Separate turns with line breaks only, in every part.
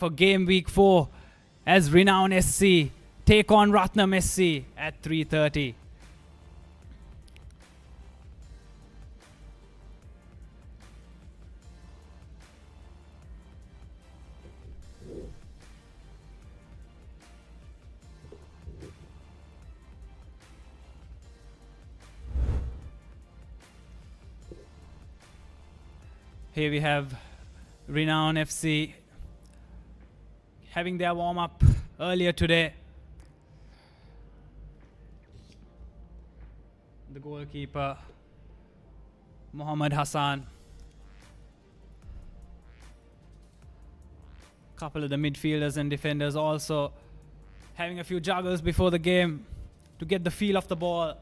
for game week 4 as Renown SC take on Rataam SC at 3:30. Here we have Renown FC having their warm-up earlier today. The goalkeeper, Mohammad Hassan. Couple of the midfielders and defenders also having a few juggles before the game to get the feel of the ball.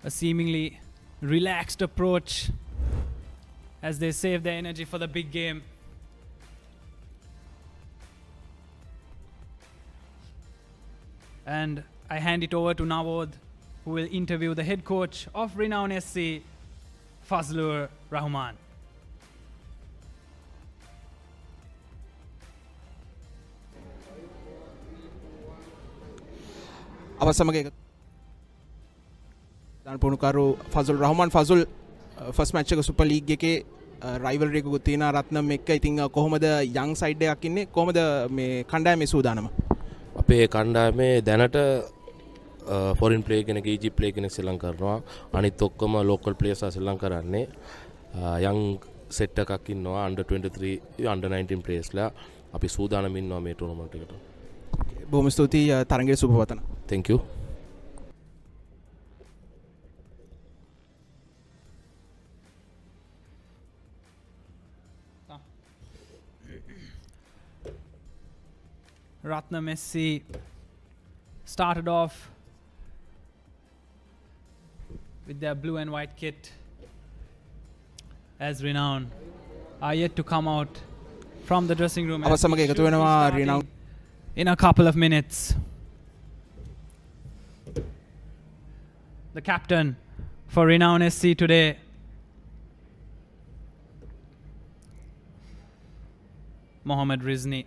A seemingly relaxed approach as they save their energy for the big game. And I hand it over to Nawod, who will interview the head coach of Renown SC, Fazlur Rahman.
පුණුකරු Fazlur Rahman Fazlur first match එක super league එකේ rivalry එකකුත් තියෙනවා රත්නම් එක්ක. ඉතින් කොහොමද යං side එකක් ඉන්නේ? කොහොමද මේ කණ්ඩායමේ සූදානම?
අපේ කණ්ඩායමේ දැනට ෆොරින් ප්ලේයර් කෙනෙක් ඊජිප්ට් ප්ලේයර් කෙනෙක් ශ්‍රී ලංකාවට කරනවා. අනිත් ඔක්කොම ලෝකල් ප්ලේයර්ස් ශ්‍රී ලංකාව කරන්නේ. යං සෙට් එකක් ඉන්නවා under 23 under 19 ප්ලේයර්ස්ලා. අපි සූදානම් ඉන්නවා මේ ටූර්නමන්ට් එකට.
බොහොම ස්තුතියි තරංගයේ සුබපතන.
Thank you.
Rataam SC started off with their blue and white kit as Renown are yet to come out from the dressing room in a couple of minutes. The captain for Renown SC today, Mohammad Rizni,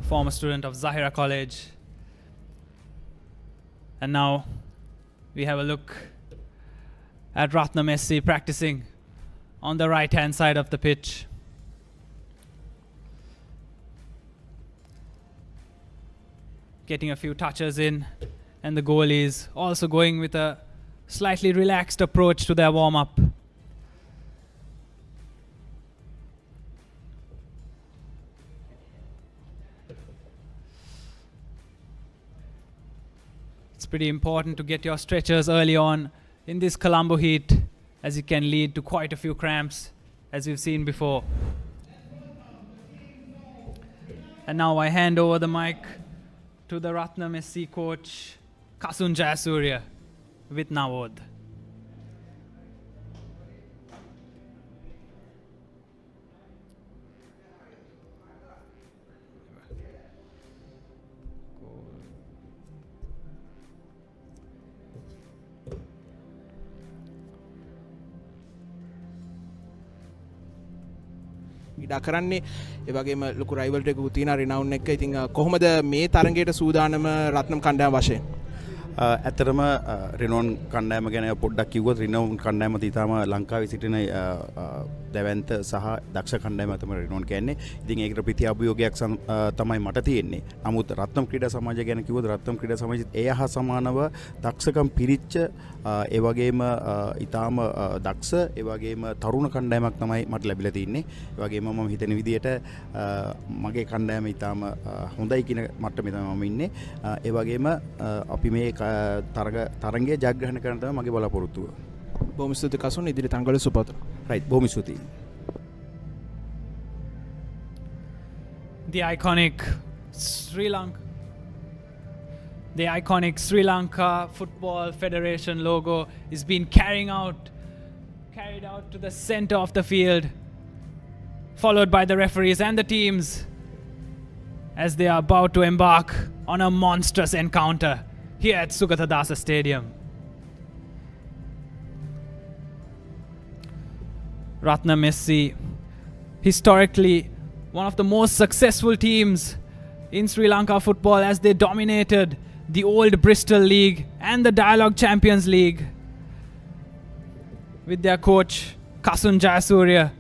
former student of Zahira College. And now we have a look at Rataam SC practicing on the right hand side of the pitch. Getting a few touches in, and the goalies also going with a slightly relaxed approach to their warm-up. It's pretty important to get your stretchers early on in this Colombo heat, as it can lead to quite a few cramps, as we've seen before. And now I hand over the mic to the Rataam SC coach, Kasun Jayasuriya, with Nawod.
ඉඩ කරන්නේ ඒ වගේම ලොකු රයිවල්රි එකකුත් තියෙනවා රිනවුන් එක්ක. ඉතින් කොහොමද මේ තරඟයට සූදානම රත්නම් කණ්ඩායම වශයෙන්?
ඇත්තටම රිනෝන් කණ්ඩායම ගැන පොඩ්ඩක් කිව්වොත් රිනෝන් කණ්ඩායම ඊටම ලංකාවේ සිටින දැවැන්ත සහ දක්ෂ කණ්ඩායම තමයි රිනෝන් කියන්නේ. ඉතින් ඒකට ප්‍රතිඅභියෝගයක් තමයි මට තියෙන්නේ. නමුත් රත්නම් ක්‍රීඩා සමාජය ගැන කිව්වොත් රත්නම් ක්‍රීඩා සමාජයත් ඒ හා සමානව දක්ෂකම් පිරිච්ච ඒ වගේම ඊටම දක්ෂ ඒ වගේම තරුණ කණ්ඩායමක් තමයි මට ලැබිලා තින්නේ. ඒ වගේම මම හිතන විදිහට මගේ කණ්ඩායම ඊටම හොඳයි කියන මට්ටමේ තමයි මම ඉන්නේ. ඒ වගේම අපි මේ තරගයේ ජයග්‍රහණය කරන්න තමයි මගේ බලාපොරොත්තුව.
බොහොම ස්තුතියි කසුන්. ඉදිරි තංගවල සුපතන.
රයිට් බොහොම ස්තුතියි.
The iconic Sri Lanka Football Federation logo is being carried out to the center of the field, followed by the referees and the teams as they are about to embark on a monstrous encounter here at Sugathadasa Stadium. Rataam SC, historically one of the most successful teams in Sri Lanka football, as they dominated the old Bristol League and the Dialogue Champions League with their coach Kasun Jayasuriya,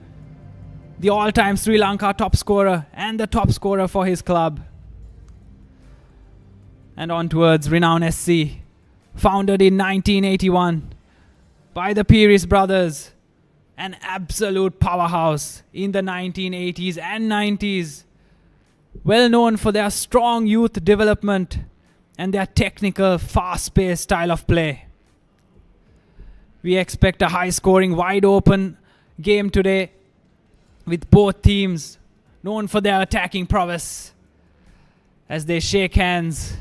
the all-time Sri Lanka top scorer and the top scorer for his club. And on towards Renown SC, founded in 1981 by the Piris brothers, an absolute powerhouse in the 1980s and 90s, well known for their strong youth development and their technical, fast-paced style of play. We expect a high-scoring, wide-open game today, with both teams known for their attacking prowess, as they shake hands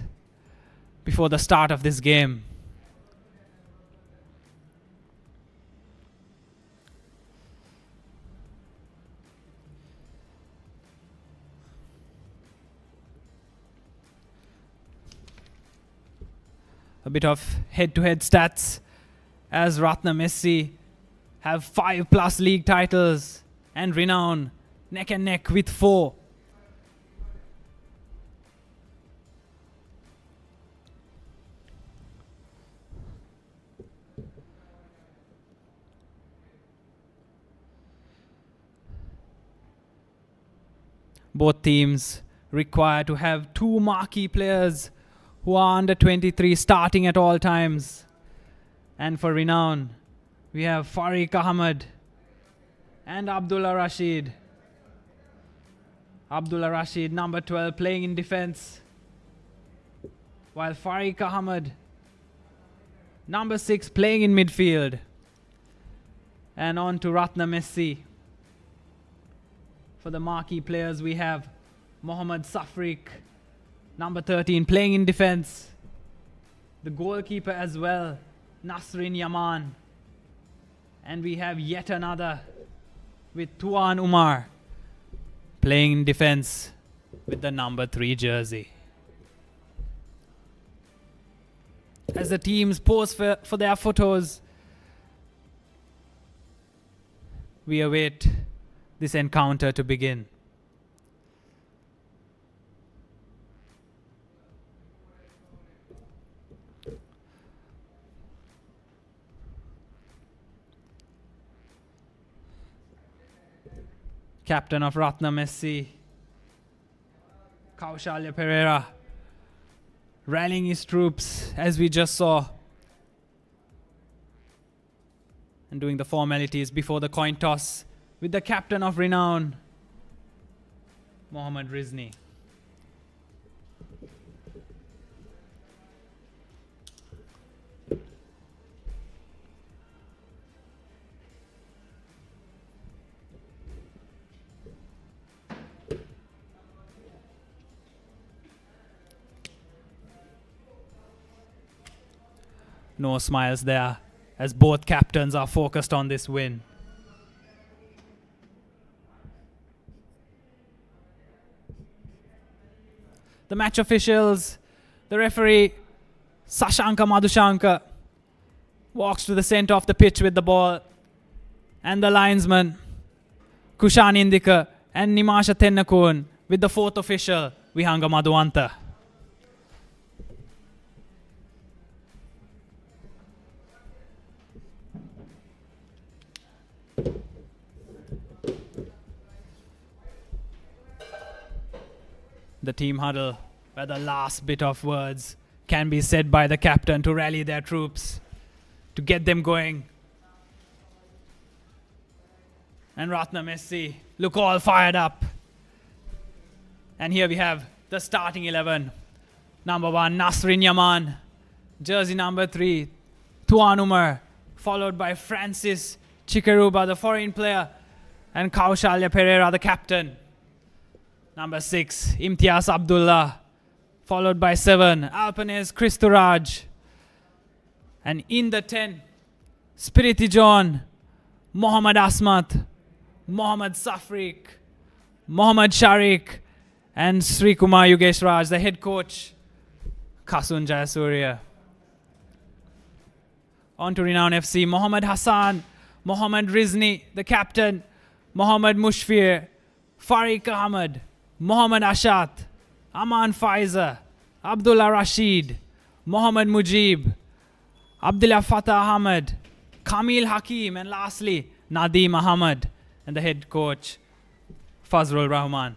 before the start of this game. A bit of head-to-head stats, as Rataam SC have 5+ league titles and Renown neck and neck with 4. Both teams require to have 2 marquee players who are under 23 starting at all times. And for Renown, we have Farik Ahmed and Abdullah Rashid. Abdullah Rashid, number 12, playing in defense, while Farik Ahmed, number 6, playing in midfield. And on to Rataam SC. For the marquee players, we have Mohammad Safrik, number 13, playing in defense. The goalkeeper as well, Nasrin Yaman. And we have yet another with Tuan Umar, playing in defense with the number 3 jersey. As the teams pose for their photos, we await this encounter to begin. Captain of Rataam SC, Kaushalya Pereira, rallying his troops as we just saw, and doing the formalities before the coin toss with the captain of Renown, Mohammad Rizni. No smiles there, as both captains are focused on this win. The match officials, the referee, Sashanka Madhushanka, walks to the center of the pitch with the ball, and the linesman, Kushan Indika and Nimasha Tennakun, with the 4th official, Vihanga Madhuanta. The team huddle, where the last bit of words can be said by the captain to rally their troops, to get them going. And Rataam SC look all fired up. And here we have the starting 11. Number 1, Nasrin Yaman. Jersey number 3, Tuan Umar. Followed by Francis Chikaruba, the foreign player. And Kaushalya Pereira, the captain. Number 6, Imtiaz Abdullah, followed by 7, Alpanes Christuraj. And in the 10, Spiriti John, Mohammad Asmat, Mohammad Safrik, Mohammad Sharik, And Sri Kumar Yogesh Raj, the head coach, Kasun Jayasuriya. On to Renown FC, Mohammad Hassan, Mohammad Rizni, the captain, Mohammad Mushfir, Farik Ahmed, Mohammad Ashat, Aman Faiza, Abdullah Rashid, Mohammad Mujib, Abdullah Fatah Ahmed, Kamil Hakim, and lastly, Nadeem Ahmed, and the head coach, Fazlur Rahman.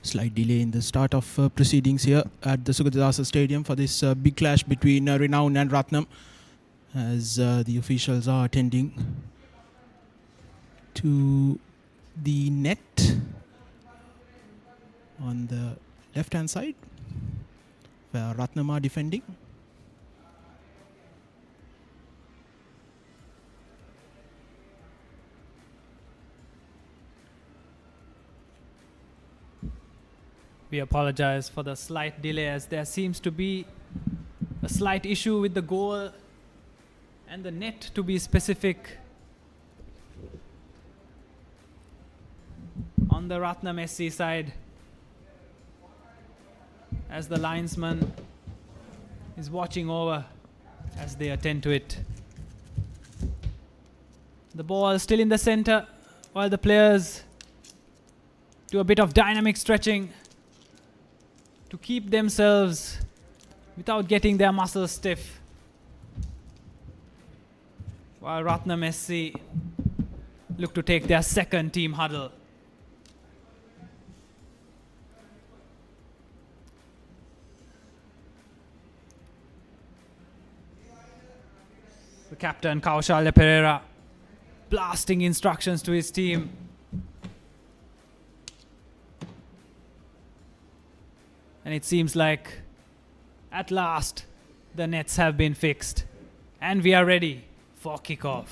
Slight delay in the start of proceedings here at the Sugatadasa Stadium for this big clash between Renown and Rataam, as the officials are attending to the net on the left hand side where Rataam are defending.
We apologize for the slight delay, as there seems to be a slight issue with the goal and the net, to be specific, on the Rataam SC side, as the linesman is watching over as they attend to it. The ball still in the center while the players do a bit of dynamic stretching to keep themselves without getting their muscles stiff, while Rataam SC look to take their second team huddle. The captain Kaushalya Pereira blasting instructions to his team. And it seems like at last the nets have been fixed and we are ready for kickoff.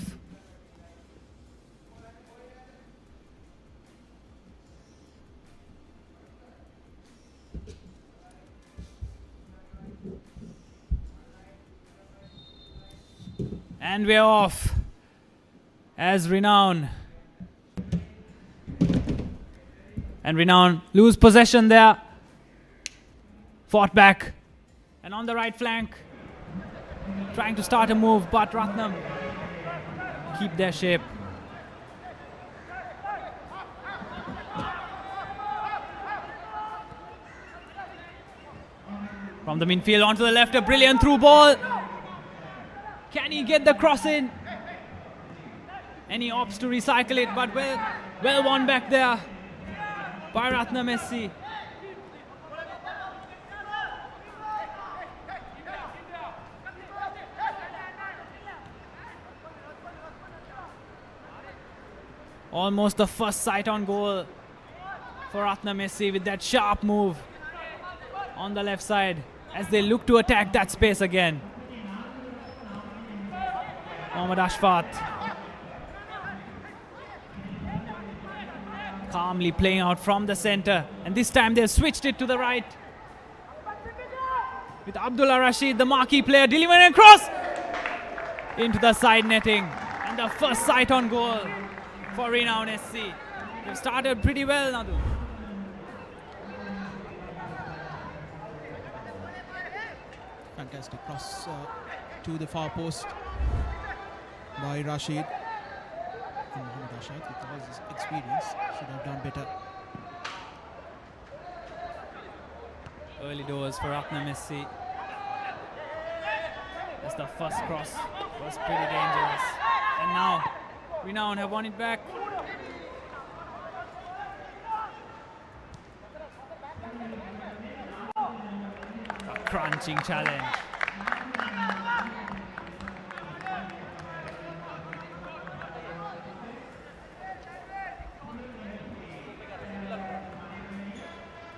And we're off as Renown lose possession there. Fought back, and on the right flank, trying to start a move, but Rataam keep their shape. From the midfield onto the left, a brilliant through ball. Can he get the cross in? And he opts to recycle it, but well won back there by Rataam SC. Almost the first sight on goal for Rataam SC with that sharp move on the left side as they look to attack that space again. Mohammad Ashfat calmly playing out from the center, and this time they've switched it to the right with Abdullah Rashid, the marquee player, delivering a cross. into the side netting. And the first sight on goal for Renown SC. They've started pretty well, Nadu.
Fantastic cross to the far post by Rashid. And Mohammad Ashad, with all his experience, should have done better.
Early doors for Rataam SC. That's the first cross. Was pretty dangerous. And now Renown have won it back. A crunching challenge.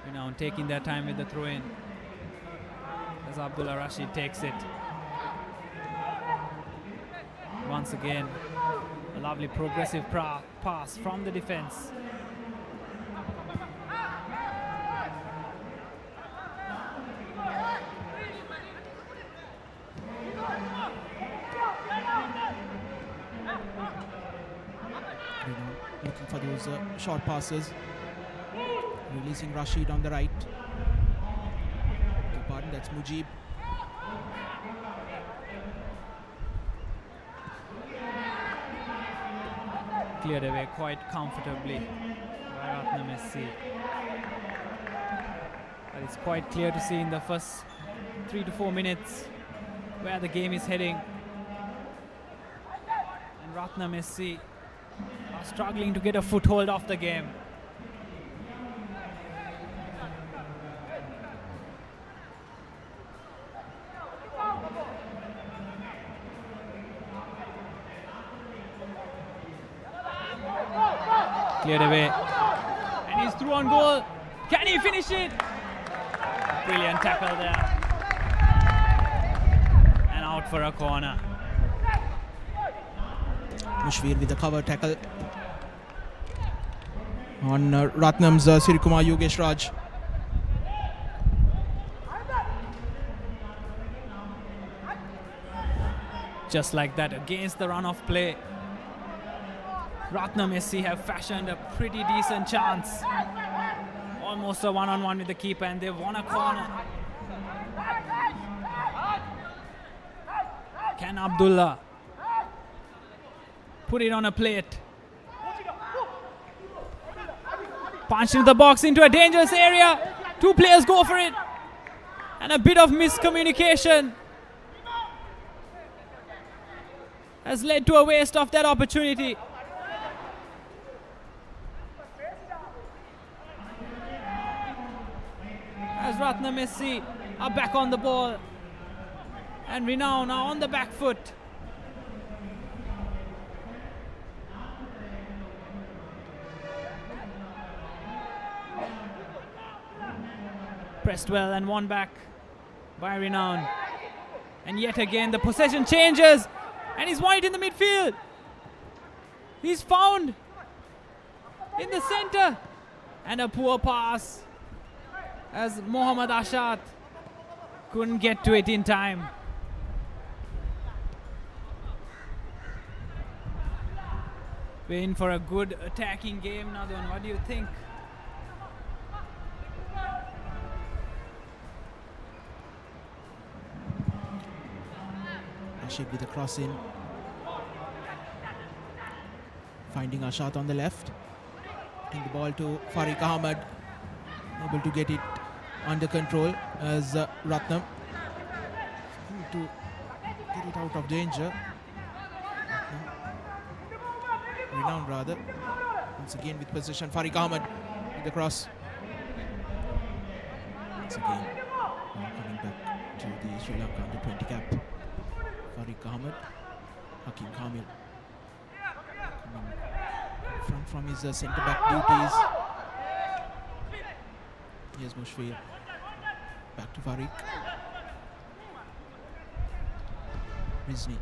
Renown taking their time with the throw-in as Abdullah Rashid takes it. Once again, a lovely progressive pass from the defense.
Looking for those short passes. Releasing Rashid on the right. Beg pardon, that's Mujib.
Cleared away quite comfortably by Rataam SC. But it's quite clear to see in the first 3 to 4 minutes where the game is heading. And Rataam SC are struggling to get a foothold of the game. Cleared away. And he's through on goal. Can he finish it? Brilliant tackle there. And out for a corner.
Mushfir with the cover tackle on Ratnam's Sirikumar Yogesh Raj.
Just like that, against the run-off play, Rataam SC have fashioned a pretty decent chance. Almost a one-on-one with the keeper, and they've won a corner. Can Abdullah put it on a plate? Punch into the box, into a dangerous area. Two players go for it. And a bit of miscommunication has led to a waste of that opportunity. As Rataam SC are back on the ball. And Renown are on the back foot. Pressed well and won back by Renown. And yet again the possession changes. And he's won it in the midfield. He's found in the center. And a poor pass as Mohammad Ashad couldn't get to it in time. We're in for a good attacking game, Nadon. What do you think?
Rashid with a cross in. Finding Ashad on the left. Putting the ball to Farik Ahmed. Able to get it under control as Rataam to get it out of danger. Renown rather. Once again with possession, Farik Ahmed with the cross. Once again coming back to the Sri Lanka under 20 cap. Farik Ahmed, Hakim Kamil coming from his centre back duties. Here's Mushfir. Back to Farik. Rizni.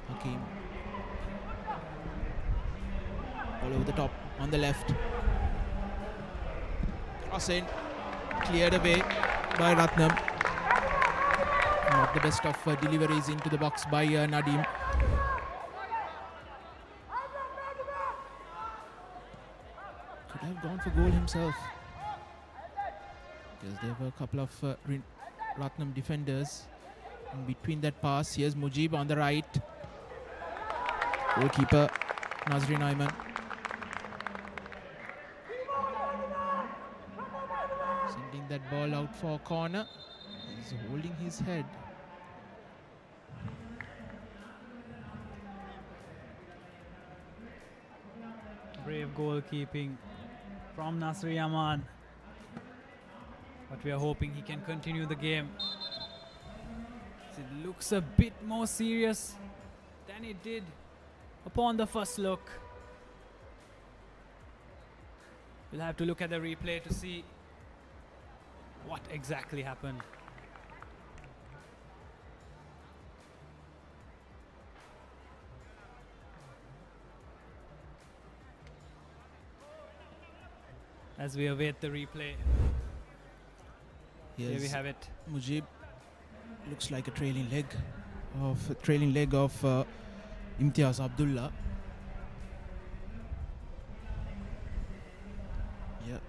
Hakim. All over the top on the left. Cross in. Cleared away by Rataam. Not the best of deliveries into the box by Nadim. Could have gone for goal himself. Because there were a couple of Rataam defenders in between that pass. Here's Mujib on the right. Goalkeeper Nazrin Ayman. Sending that ball out for a corner. He's holding his head.
Brave goalkeeping from Nasri Aman. But we are hoping he can continue the game. It looks a bit more serious than it did upon the first look. We'll have to look at the replay to see what exactly happened. As we await the replay. Here we have it.
Mujib looks like a trailing leg of Imtiaz Abdullah. Yeah.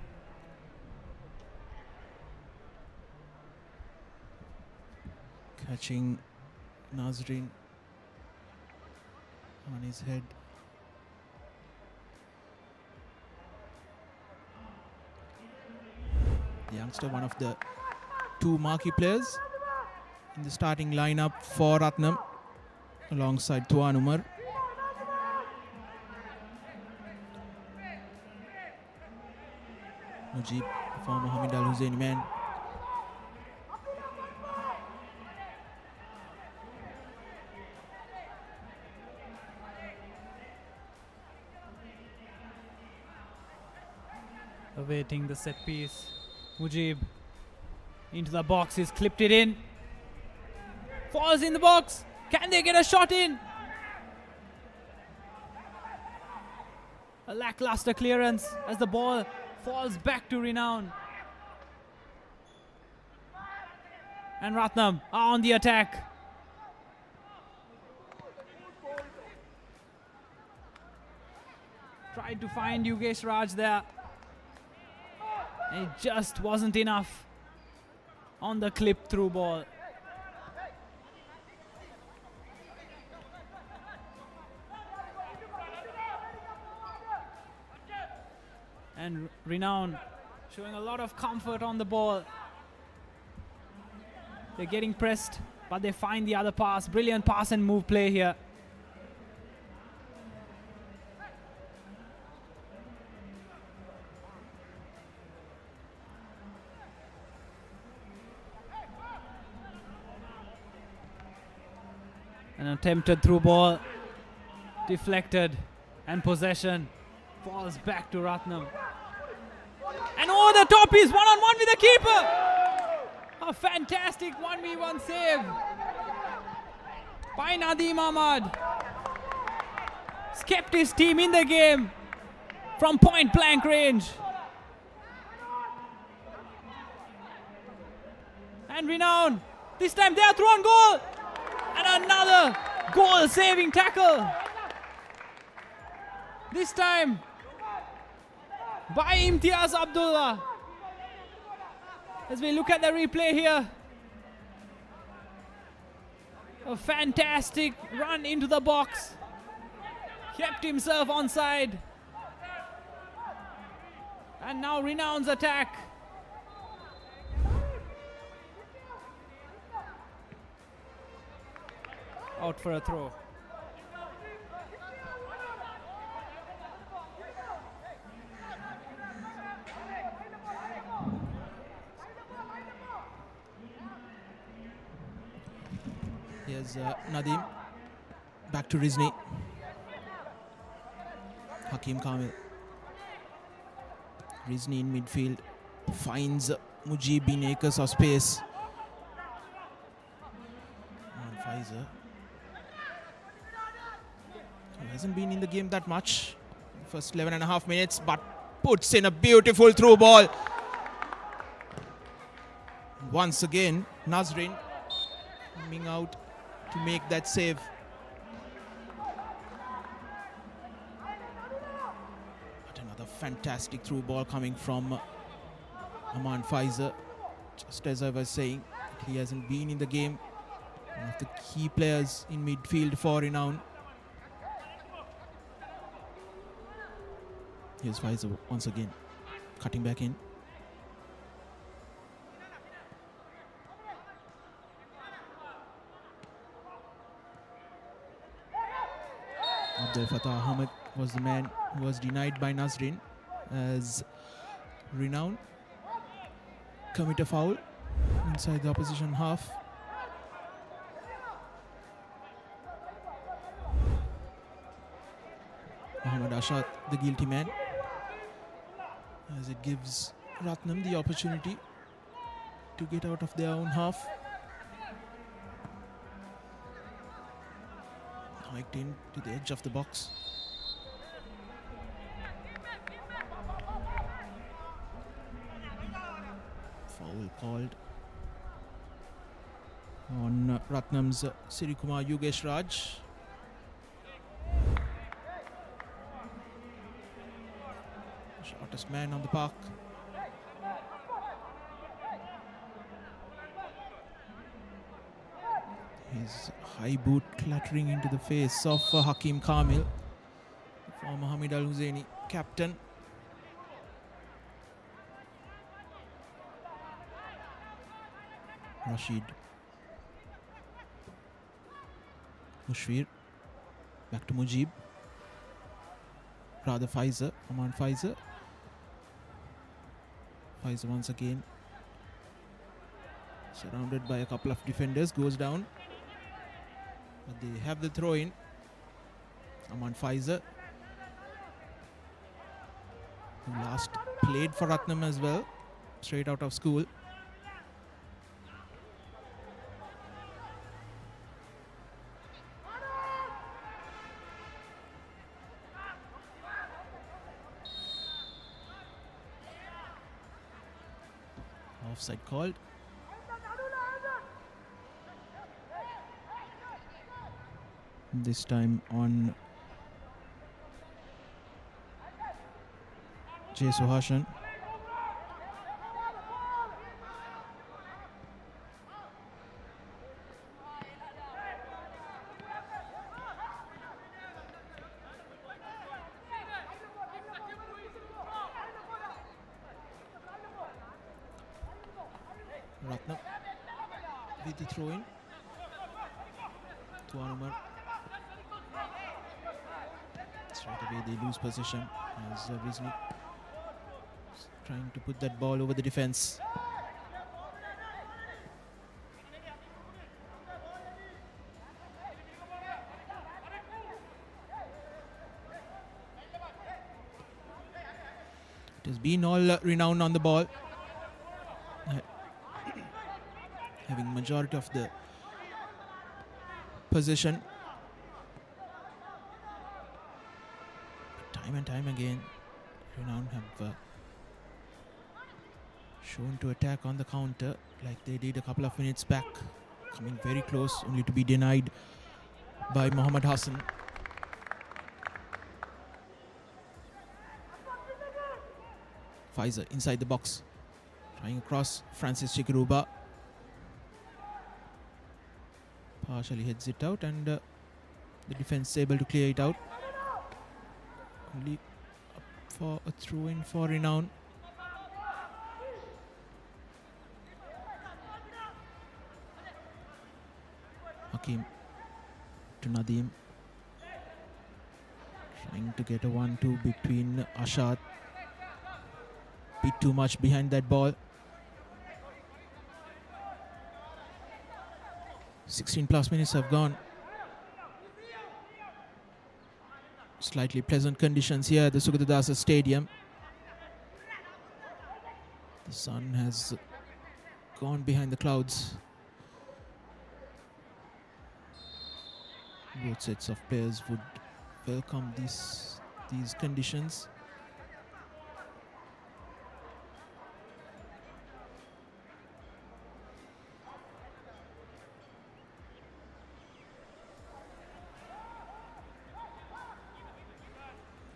Catching Nazrin on his head. The youngster, one of the two marquee players in the starting lineup for Rataam alongside Tuan Umar. Mujib, former Hamid Al Husseini man.
Awaiting the set piece. Mujib into the box, he's clipped it in. Falls in the box. Can they get a shot in? A lackluster clearance as the ball falls back to Renown. And Rataam are on the attack. Tried to find Yugesh Raj there. It just wasn't enough on the clip through ball. And Renown showing a lot of comfort on the ball. They're getting pressed, but they find the other pass. Brilliant pass and move play here. An attempted through ball, deflected, and possession falls back to Rataam. And over the top, he's one-on-one with the keeper. A fantastic 1v1 save by Nadim Ahmad. He's kept his team in the game from point blank range. And Renown, this time they are through on goal. And another goal-saving tackle. This time by Imtiaz Abdullah. As we look at the replay here. A fantastic run into the box. Kept himself onside. And now Renown's attack. Out for a throw.
Here's Nadim. Back to Rizni. Hakim Kamil. Rizni in midfield. Finds Mujib in acres of space. And Pfizer. He hasn't been in the game that much. First 11.5 minutes, but puts in a beautiful through ball. Once again, Nazrin coming out to make that save. But another fantastic through ball coming from Aman Faizer. Just as I was saying, he hasn't been in the game. One of the key players in midfield for Renown. Here's Faizer once again, cutting back in. Abdul Fattah Ahmed was the man who was denied by Nazrin as Renown commit a foul inside the opposition half. Mohammad Ashad, the guilty man, as it gives Rataam the opportunity to get out of their own half. Hiked in to the edge of the box. Foul called on Ratnam's Sirikumar Yugesh Raj. Shortest man on the park. His high boot clattering into the face of Hakim Kamil, former Hamid Al Husseini captain. Rashid Mushfir, back to Mujib, rather Faizer, Aman Faizer. Faizer once again surrounded by a couple of defenders, goes down, but they have the throw in. Aman Faizer, who last played for Rataam as well, straight out of school. Offside called. This time on J. Suhashan. Rataam with the throw in. Tuan Umar. Straight away they lose possession as Rizmi is trying to put that ball over the defense. It has been all Renown on the ball, having majority of the possession. Time and time again, Renown have shown to attack on the counter like they did a couple of minutes back, coming very close only to be denied by Mohammad Hassan. Faizer inside the box, trying across. Francis Chikaruba partially heads it out, and the defense able to clear it out. Only up for a throw-in for Renown. Hakim to Nadeem, trying to get a 1-2 between Ashad. Bit too much behind that ball. 16 plus minutes have gone. Slightly pleasant conditions here at the Sugatadasa Stadium. The sun has gone behind the clouds. Both sets of players would welcome these conditions.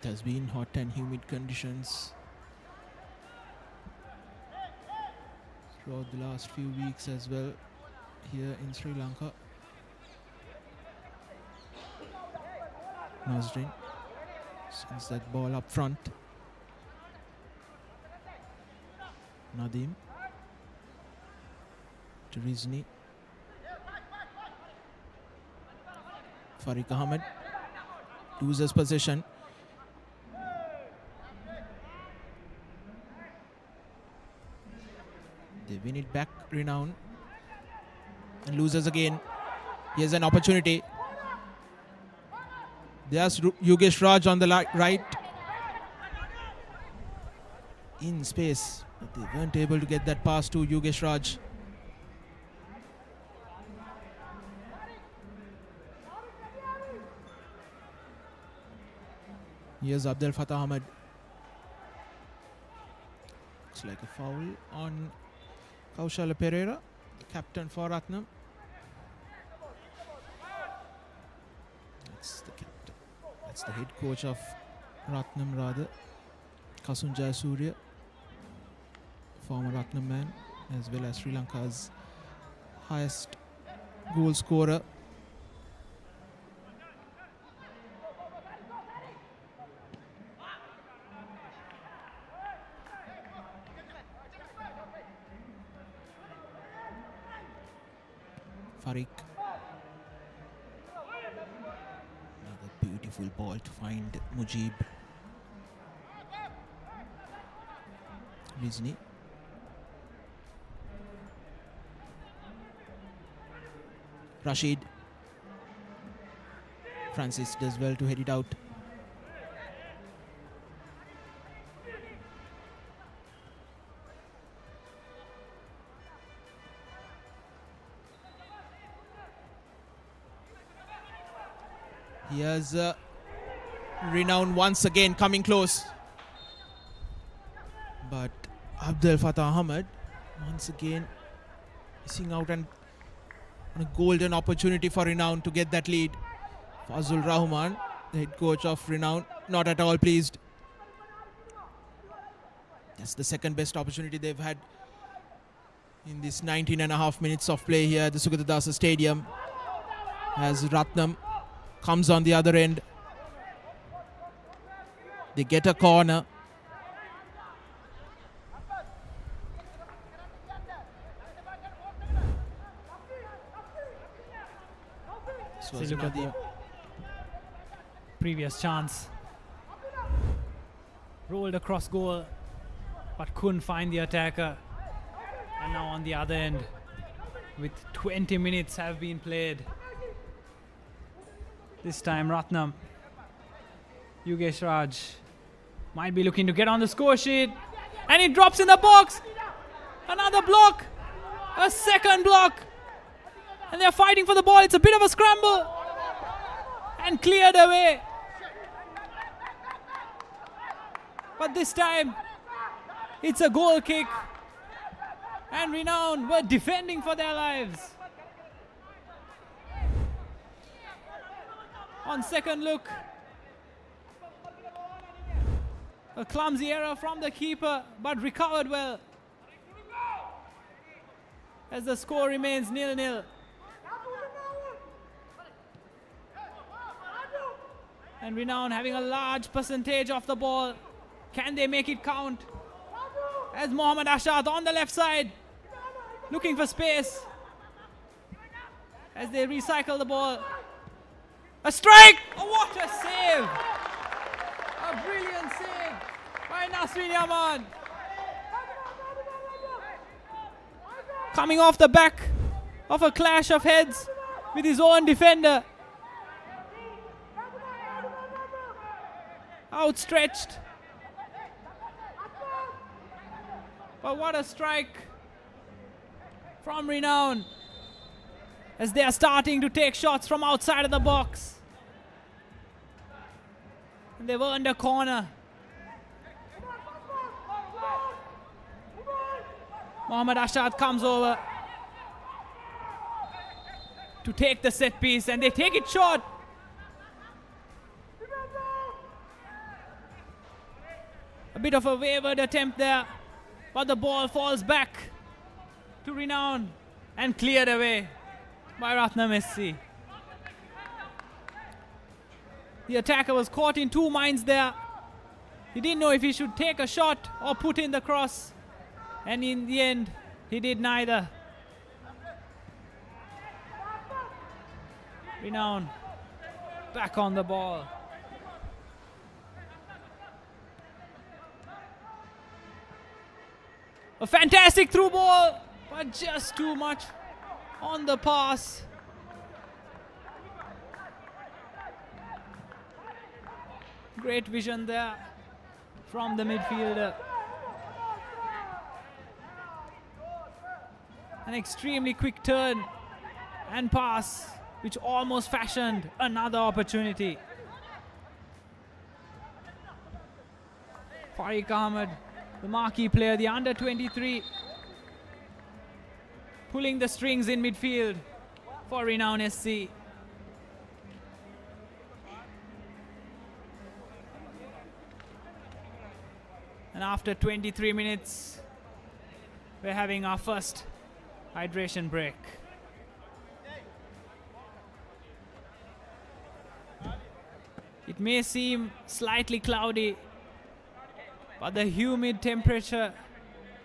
It has been hot and humid conditions throughout the last few weeks as well here in Sri Lanka. Nazrin sends that ball up front. Nadim to Rizni. Farik Ahmed loses possession. They win it back, Renown, and loses again. Here's an opportunity. There's Yogesh Raj on the right. In space, but they weren't able to get that pass to Yogesh Raj. Here's Abdel Fattah Ahmed. Looks like a foul on Kaushala Pereira, the captain for Ratnam. That's the captain. That's the head coach of Ratnam rather. Kasun Jayasuriya, former Ratnam man, as well as Sri Lanka's highest goal scorer. Farik. Another beautiful ball to find Mujib. Rizni. Rashid. Francis does well to head it out. Here's Renown once again coming close. But Abdel Fattah Ahmed once again missing out on a golden opportunity for Renown to get that lead. Fazul Rahman, the head coach of Renown, not at all pleased. That's the second best opportunity they've had in this 19.5 minutes of play here at the Sugatadasa Stadium, as Ratnam comes on the other end. They get a corner.
So look at the previous chance. Rolled across goal, but couldn't find the attacker. And now on the other end, with 20 minutes have been played. This time Ratnam, Yogesh Raj might be looking to get on the score sheet. And he drops in the box. Another block. A second block. And they're fighting for the ball. It's a bit of a scramble. And cleared away. But this time, it's a goal kick. And Renown were defending for their lives. On second look, a clumsy error from the keeper, but recovered well. As the score remains 0-0. And Renown having a large percentage of the ball. Can they make it count? As Mohammad Ashad on the left side, looking for space. As they recycle the ball. A strike! Oh, what a save! A brilliant save by Nasrin Yaman. Coming off the back of a clash of heads with his own defender. Outstretched. But what a strike from Renown, as they are starting to take shots from outside of the box. And they've earned a corner. Mohammad Ashad comes over to take the set piece, and they take it short. A bit of a wavered attempt there, but the ball falls back to Renown and cleared away by Rataam SC. The attacker was caught in two minds there. He didn't know if he should take a shot or put in the cross. And in the end, he did neither. Renown back on the ball. A fantastic through ball, but just too much on the pass. Great vision there from the midfielder. An extremely quick turn and pass, which almost fashioned another opportunity. Farik Ahmed, the marquee player, the under 23, pulling the strings in midfield for Renown SC. And after 23 minutes, we're having our first hydration break. It may seem slightly cloudy, but the humid temperature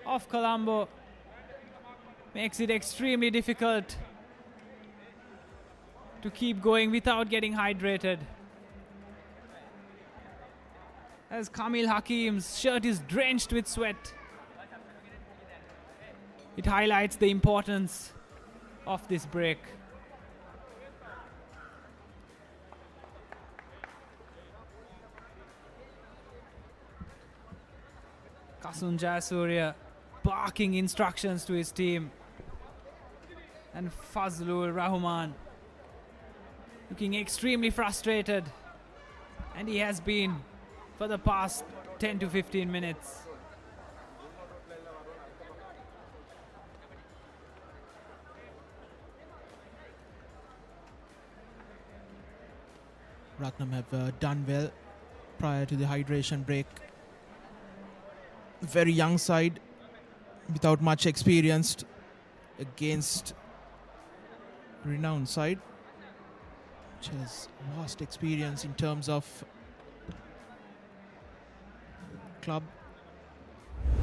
of Colombo makes it extremely difficult to keep going without getting hydrated. As Kamil Hakim's shirt is drenched with sweat, it highlights the importance of this break. Kasun Jayasuriya barking instructions to his team. And Fazlul Rahman looking extremely frustrated. And he has been for the past 10 to 15 minutes.
Rataam have done well prior to the hydration break. Very young side, without much experience, against Renown side, which has vast experience in terms of club.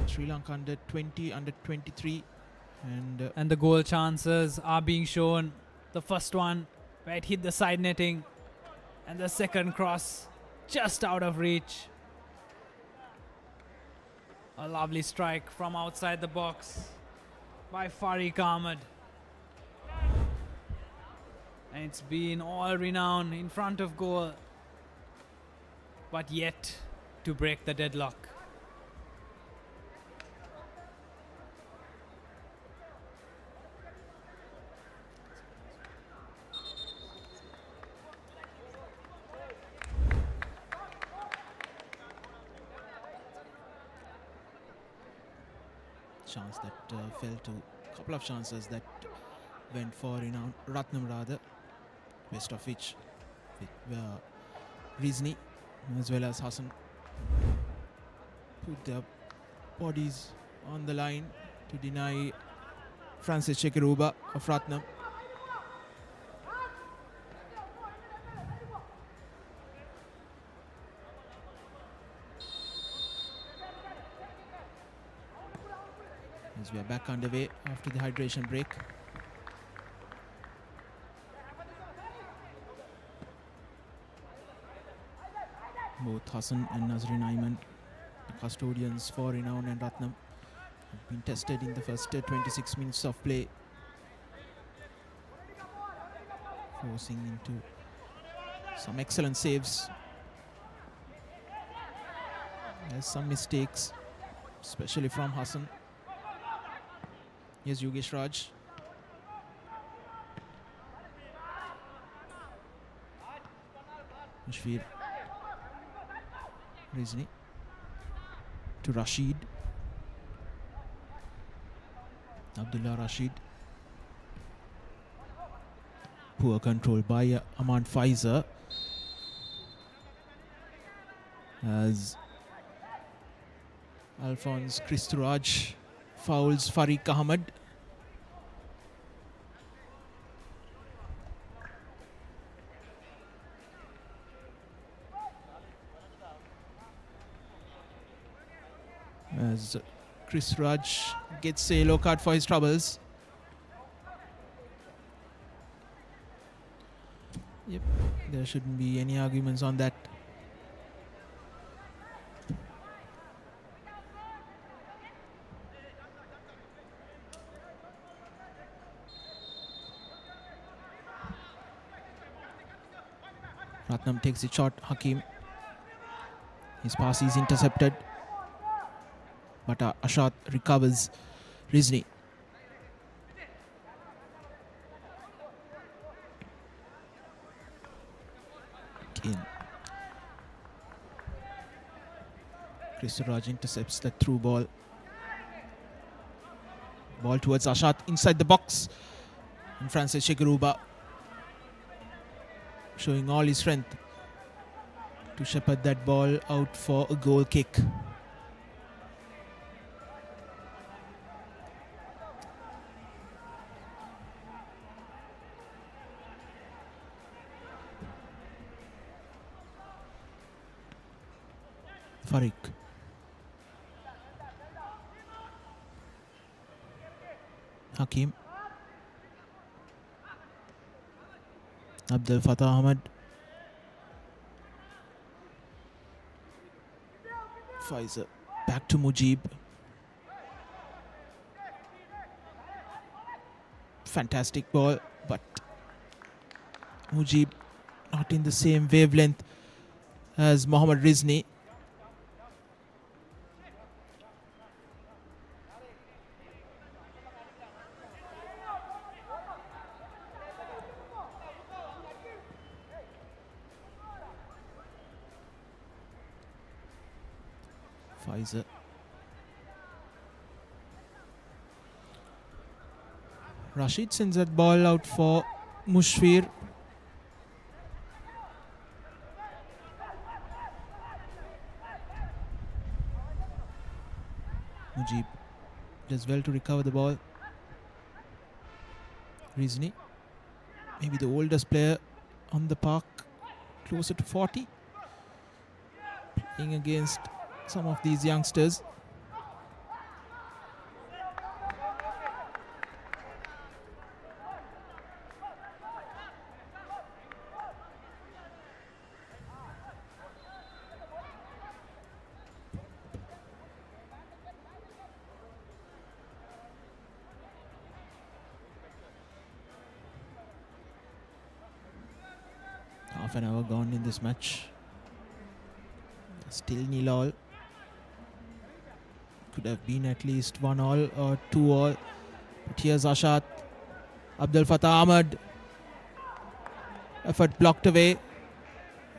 Sri Lanka under 20, under 23,
and the goal chances are being shown. The first one where it hit the side netting, and the second cross just out of reach. A lovely strike from outside the box by Farik Ahmed. And it's been all Renown in front of goal, but yet to break the deadlock.
chance that fell to a couple of chances that went for Rataam rather, best of which were Rizni as well as Hassan put their bodies on the line to deny Francis Chekiruba of Rataam. As we are back underway after the hydration break. Both Hassan and Nazrin Ayman, the custodians for Renown and Rataam, have been tested in the first 26 minutes of play, forcing into some excellent saves. There's some mistakes, especially from Hassan. Here's Yogesh Raj. Mushfir Rizni to Rashid. Abdullah Rashid. Poor control by Aman Faizer, as Alphonse Christuraj fouls Farik Ahmed. As Christuraj gets a yellow card for his troubles. Yep, there shouldn't be any arguments on that. Rataam takes the shot. Hakim. His pass is intercepted. But Ashad recovers. Rizni. In. Christuraj intercepts the through ball. Ball towards Ashad inside the box. And Francis Shikaruba showing all his strength to shepherd that ball out for a goal kick. Farik. Hakim. Abdul Fatah Ahmed. Faizer. Back to Mujib. Fantastic ball, but Mujib not in the same wavelength as Mohammad Rizni. Faizer. Rashid sends that ball out for Mushfir. Mujib does well to recover the ball. Rizni, maybe the oldest player on the park, closer to 40, playing against some of these youngsters. Half an hour gone in this match. Still nil all. Could have been at least 1-1 or 2-2. But here's Ashad. Abdul Fatah Ahmed. Effort blocked away.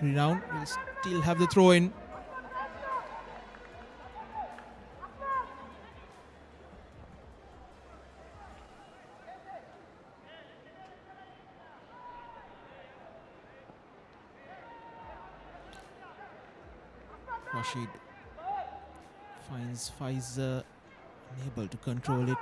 Renown will still have the throw in. Rashid finds Faizer unable to control it.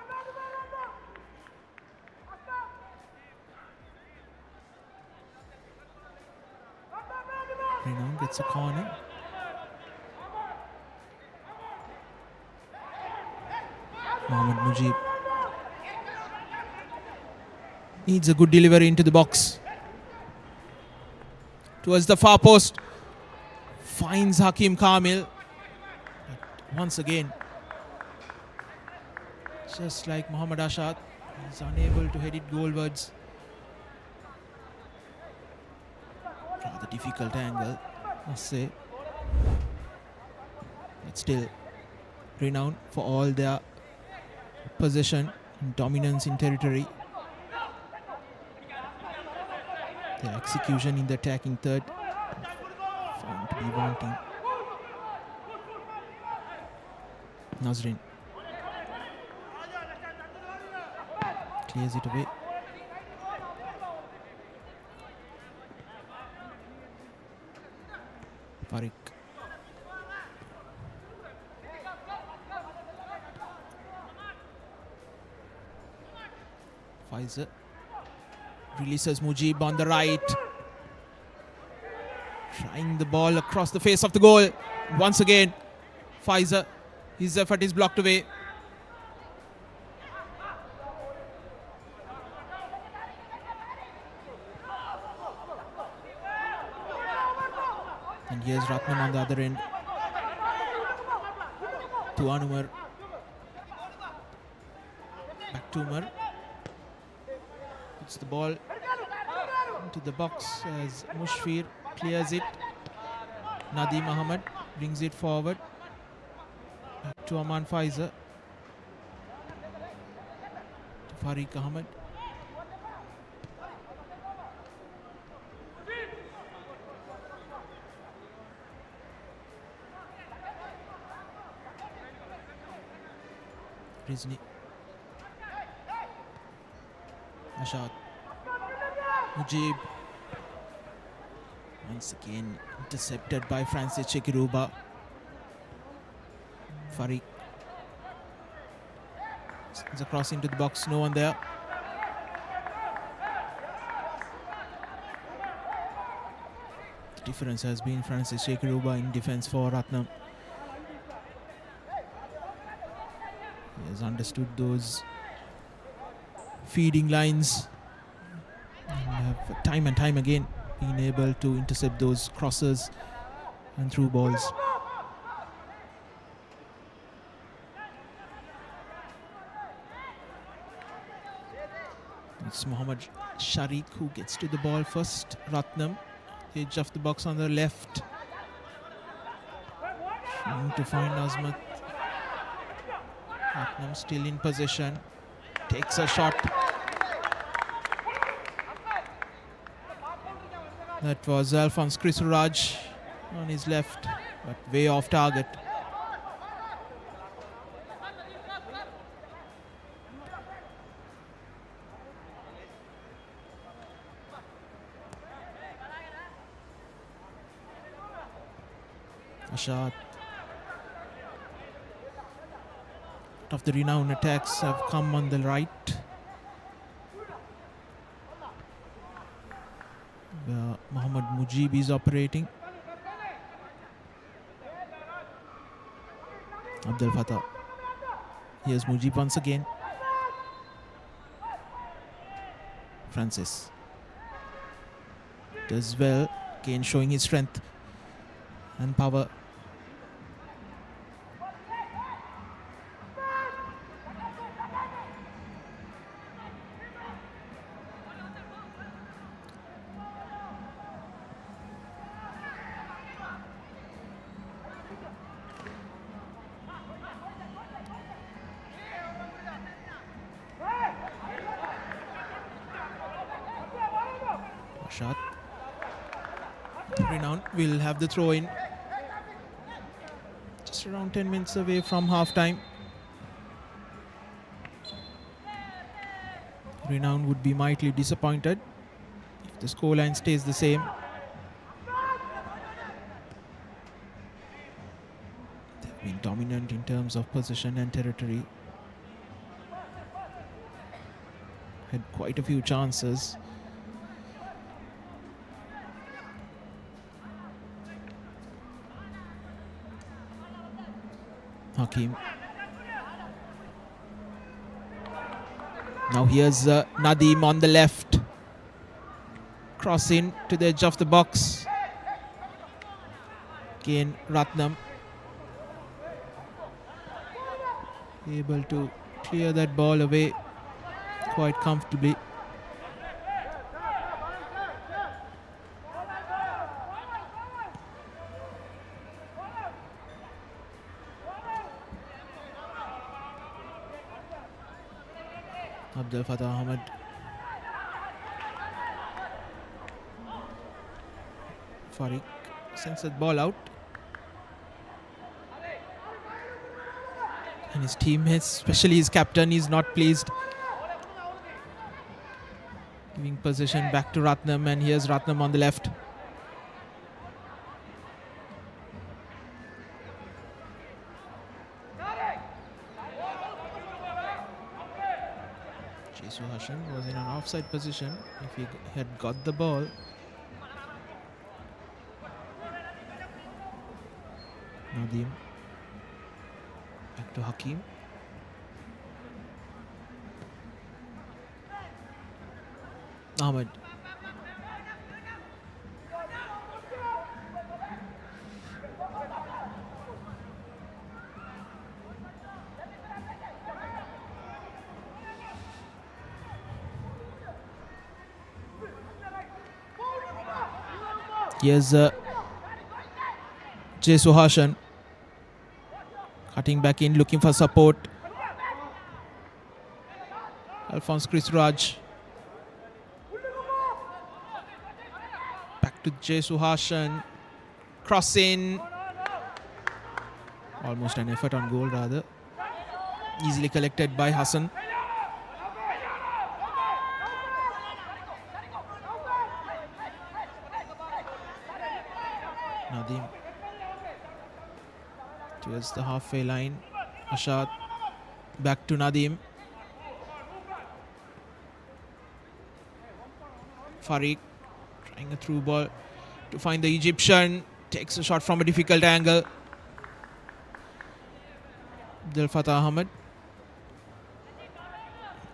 Renown gets a corner. Mohammad Mujib needs a good delivery into the box. Towards the far post. Finds Hakim Kamil. But once again, just like Mohammad Ashad, he's unable to head it goalwards. Rather difficult angle, must say. But still, Renown for all their possession and dominance in territory. Their execution in the attacking third found to be wanting. Nazrin clears it away. Farik. Pfizer releases Mujib on the right. Trying the ball across the face of the goal. Once again, Pfizer, his effort is blocked away. And here's Rataam on the other end. To Anumar. Back to Umar. Puts the ball into the box as Mushfir clears it. Nadeem Ahmed brings it forward. Back to Aman Pfizer. To Farik Ahmed. Rizni. Ashad. Mujib. Once again intercepted by Francis Chekiruba. Farik. Sends across into the box, no one there. The difference has been Francis Chekiruba in defense for Rataam. He has understood those feeding lines and have time and time again been able to intercept those crosses and through balls. It's Mohammad Sharik who gets to the ball first. Rataam, edge of the box on the left. Trying to find Azmat. Rataam still in possession. Takes a shot. That was Alphonse Krisuraj on his left, but way off target. Ashad. Of the Renown attacks have come on the right. Mohammad Mujib is operating. Abdul Fattah. Here's Mujib once again. Francis does well, again showing his strength and power. Shot. Renown will have the throw in. Just around 10 minutes away from half time. Renown would be mightily disappointed if the scoreline stays the same. They've been dominant in terms of possession and territory. Had quite a few chances. Hakim. Now here's Nadeem on the left. Crossing to the edge of the box. Again, Rataam able to clear that ball away quite comfortably. Abdul Fattah Ahmed. Farik sends that ball out. And his teammates, especially his captain, is not pleased. Giving possession back to Rataam, and here's Rataam on the left. Suhashan was in an offside position. If he had got the ball, Nadim back to Hakim. Ahmed. Here's Jay Suhashan cutting back in, looking for support. Alphonse Krisraj. Back to Jay Suhashan. Cross in. Almost an effort on goal rather. Easily collected by Hassan. Nadim towards the halfway line. Ashad back to Nadim. Farik trying a through ball to find the Egyptian. Takes a shot from a difficult angle. Abdel Fattah Ahmed,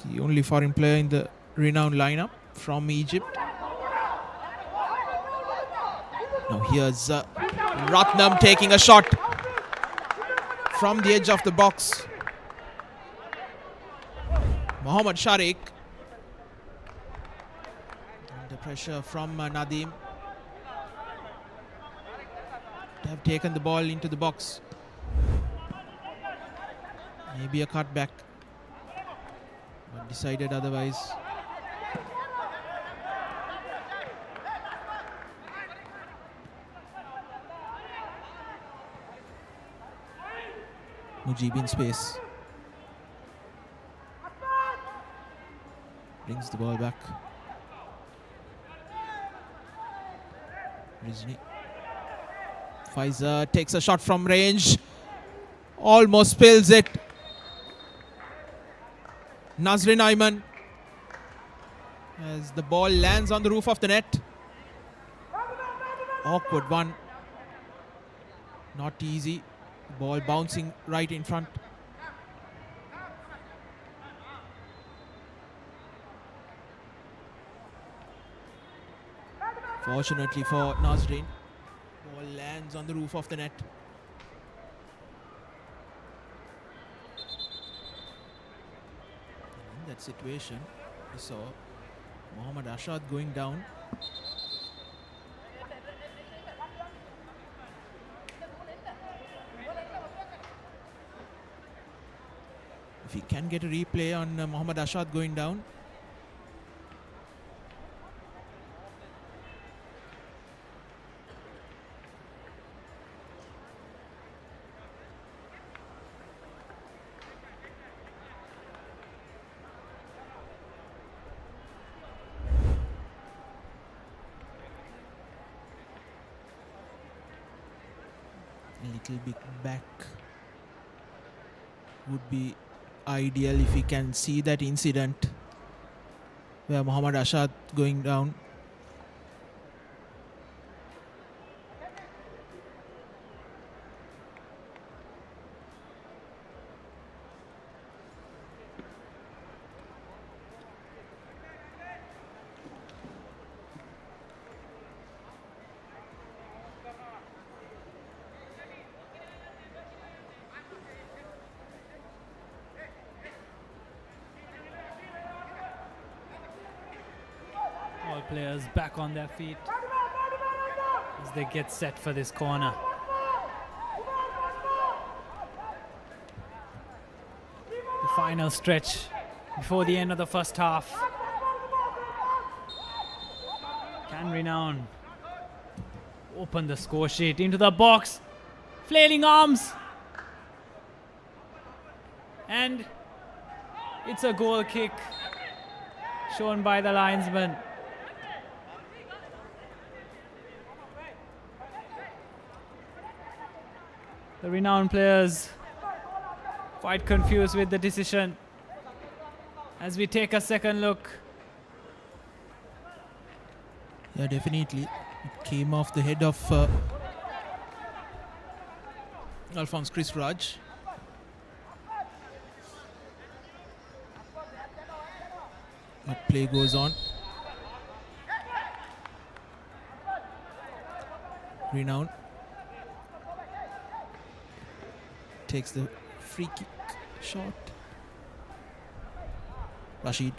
the only foreign player in the Renown lineup from Egypt. Now here's Ratnam taking a shot from the edge of the box. Mohammad Sharik under pressure from Nadim. They have taken the ball into the box. Maybe a cutback, but decided otherwise. Mujib in space. Brings the ball back. Rizni. Faiza takes a shot from range. Almost spills it. Nazrin Ayman, as the ball lands on the roof of the net. Awkward one. Not easy. Ball bouncing right in front. Fortunately for Nazrin, ball lands on the roof of the net. In that situation, we saw Mohammad Ashad going down. If he can get a replay on Mohammad Ashad going down. A little bit back would be ideal if we can see that incident where Mohammad Ashad going down.
All players back on their feet as they get set for this corner. The final stretch before the end of the first half. Can Renown open the score sheet into the box? Flailing arms. And it's a goal kick shown by the linesman. The Renown players quite confused with the decision, as we take a second look.
Yeah, definitely. It came off the head of Alphonse Chris Raj. But play goes on. Renown takes the free kick shot. Rashid.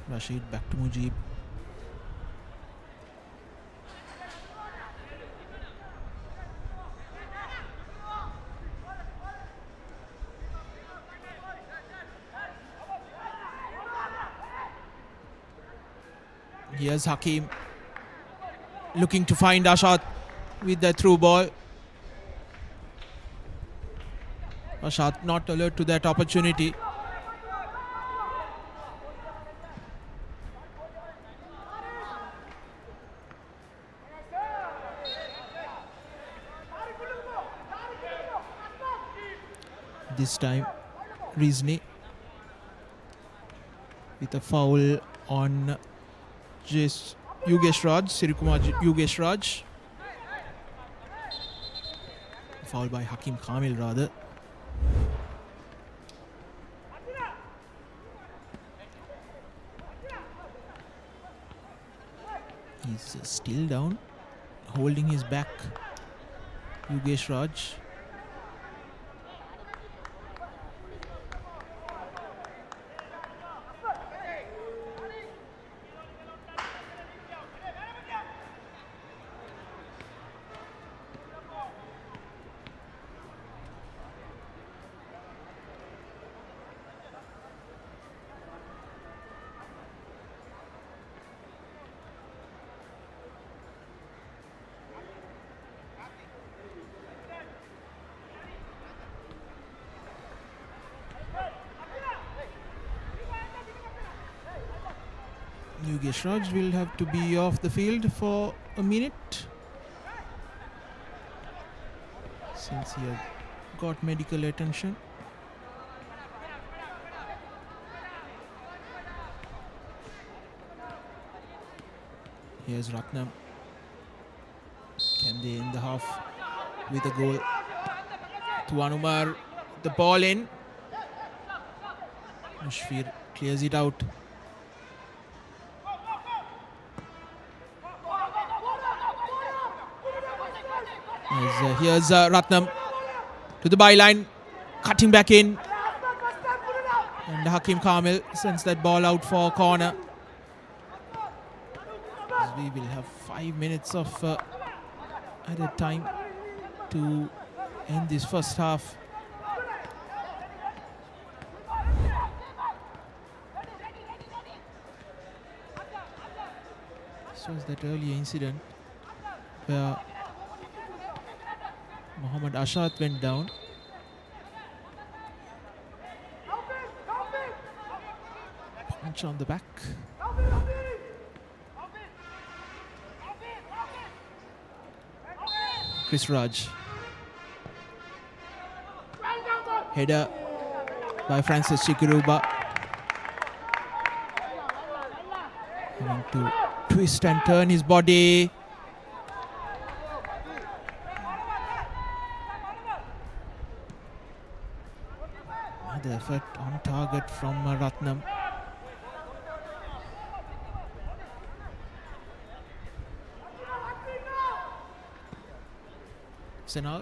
Rashid back to Mujib. Here's Hakim looking to find Ashad with the through ball. Ashad not alert to that opportunity. This time Rizni with a foul on Yugesh Raj, Sirikumar Yugesh Raj. Foul by Hakim Kamil rather. He's still down, holding his back. Yugesh Raj. Yugesh Raj will have to be off the field for a minute since he had got medical attention. Here's Rataam. Can they end the half with a goal? Tuan Umar, the ball in. Mushfir clears it out. Here's Rataam to the byline, cutting back in, and Hakim Kamil sends that ball out for a corner. As we will have 5 minutes of added time to end this first half. This was that earlier incident where Mohammad Ashad went down. Punch on the back. Chris Raj. Header by Francis Chikuruba. Having to twist and turn his body. Another effort on target from Rataam. So now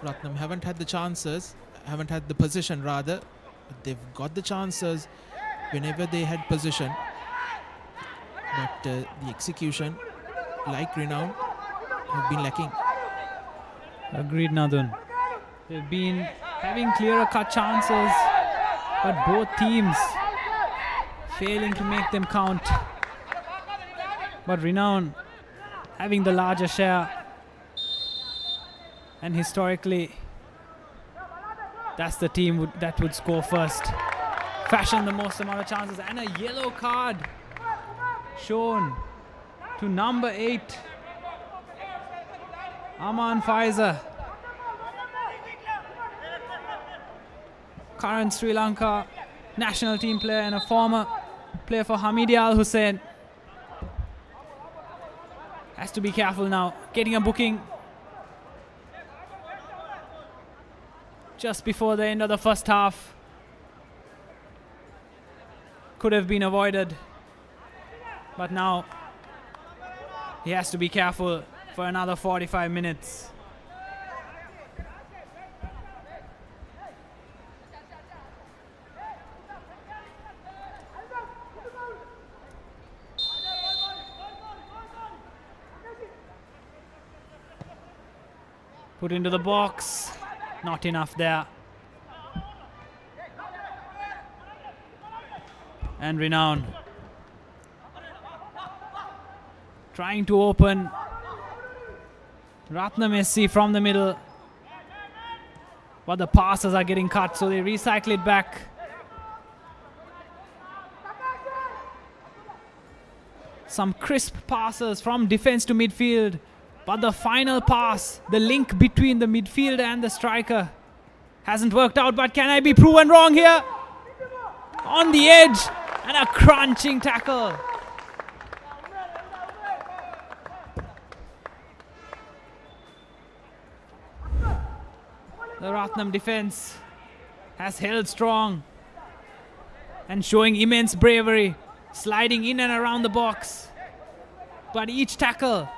Rataam haven't had the chances, haven't had the position rather, but they've got the chances whenever they had position. But the execution, like Renown, have been lacking.
Agreed, Nadun. They've been having clearer cut chances, but both teams failing to make them count. But Renown having the larger share, and historically that's the team that would score first, fashion the most amount of chances, and a yellow card shown to number 8, Aman Faiza. current Sri Lanka national team player and a former player for Hamidi Al Hussein. Has to be careful now, getting a booking just before the end of the first half. Could have been avoided, but now he has to be careful for another 45 minutes. Put into the box, not enough there. And Renown trying to open Rataam SC from the middle, but the passes are getting cut, so they recycle it back. Some crisp passes from defense to midfield, but the final pass, the link between the midfielder and the striker, hasn't worked out. But can I be proven wrong here? On the edge, and a crunching tackle. The Rataam defense has held strong and showing immense bravery, sliding in and around the box. But each tackle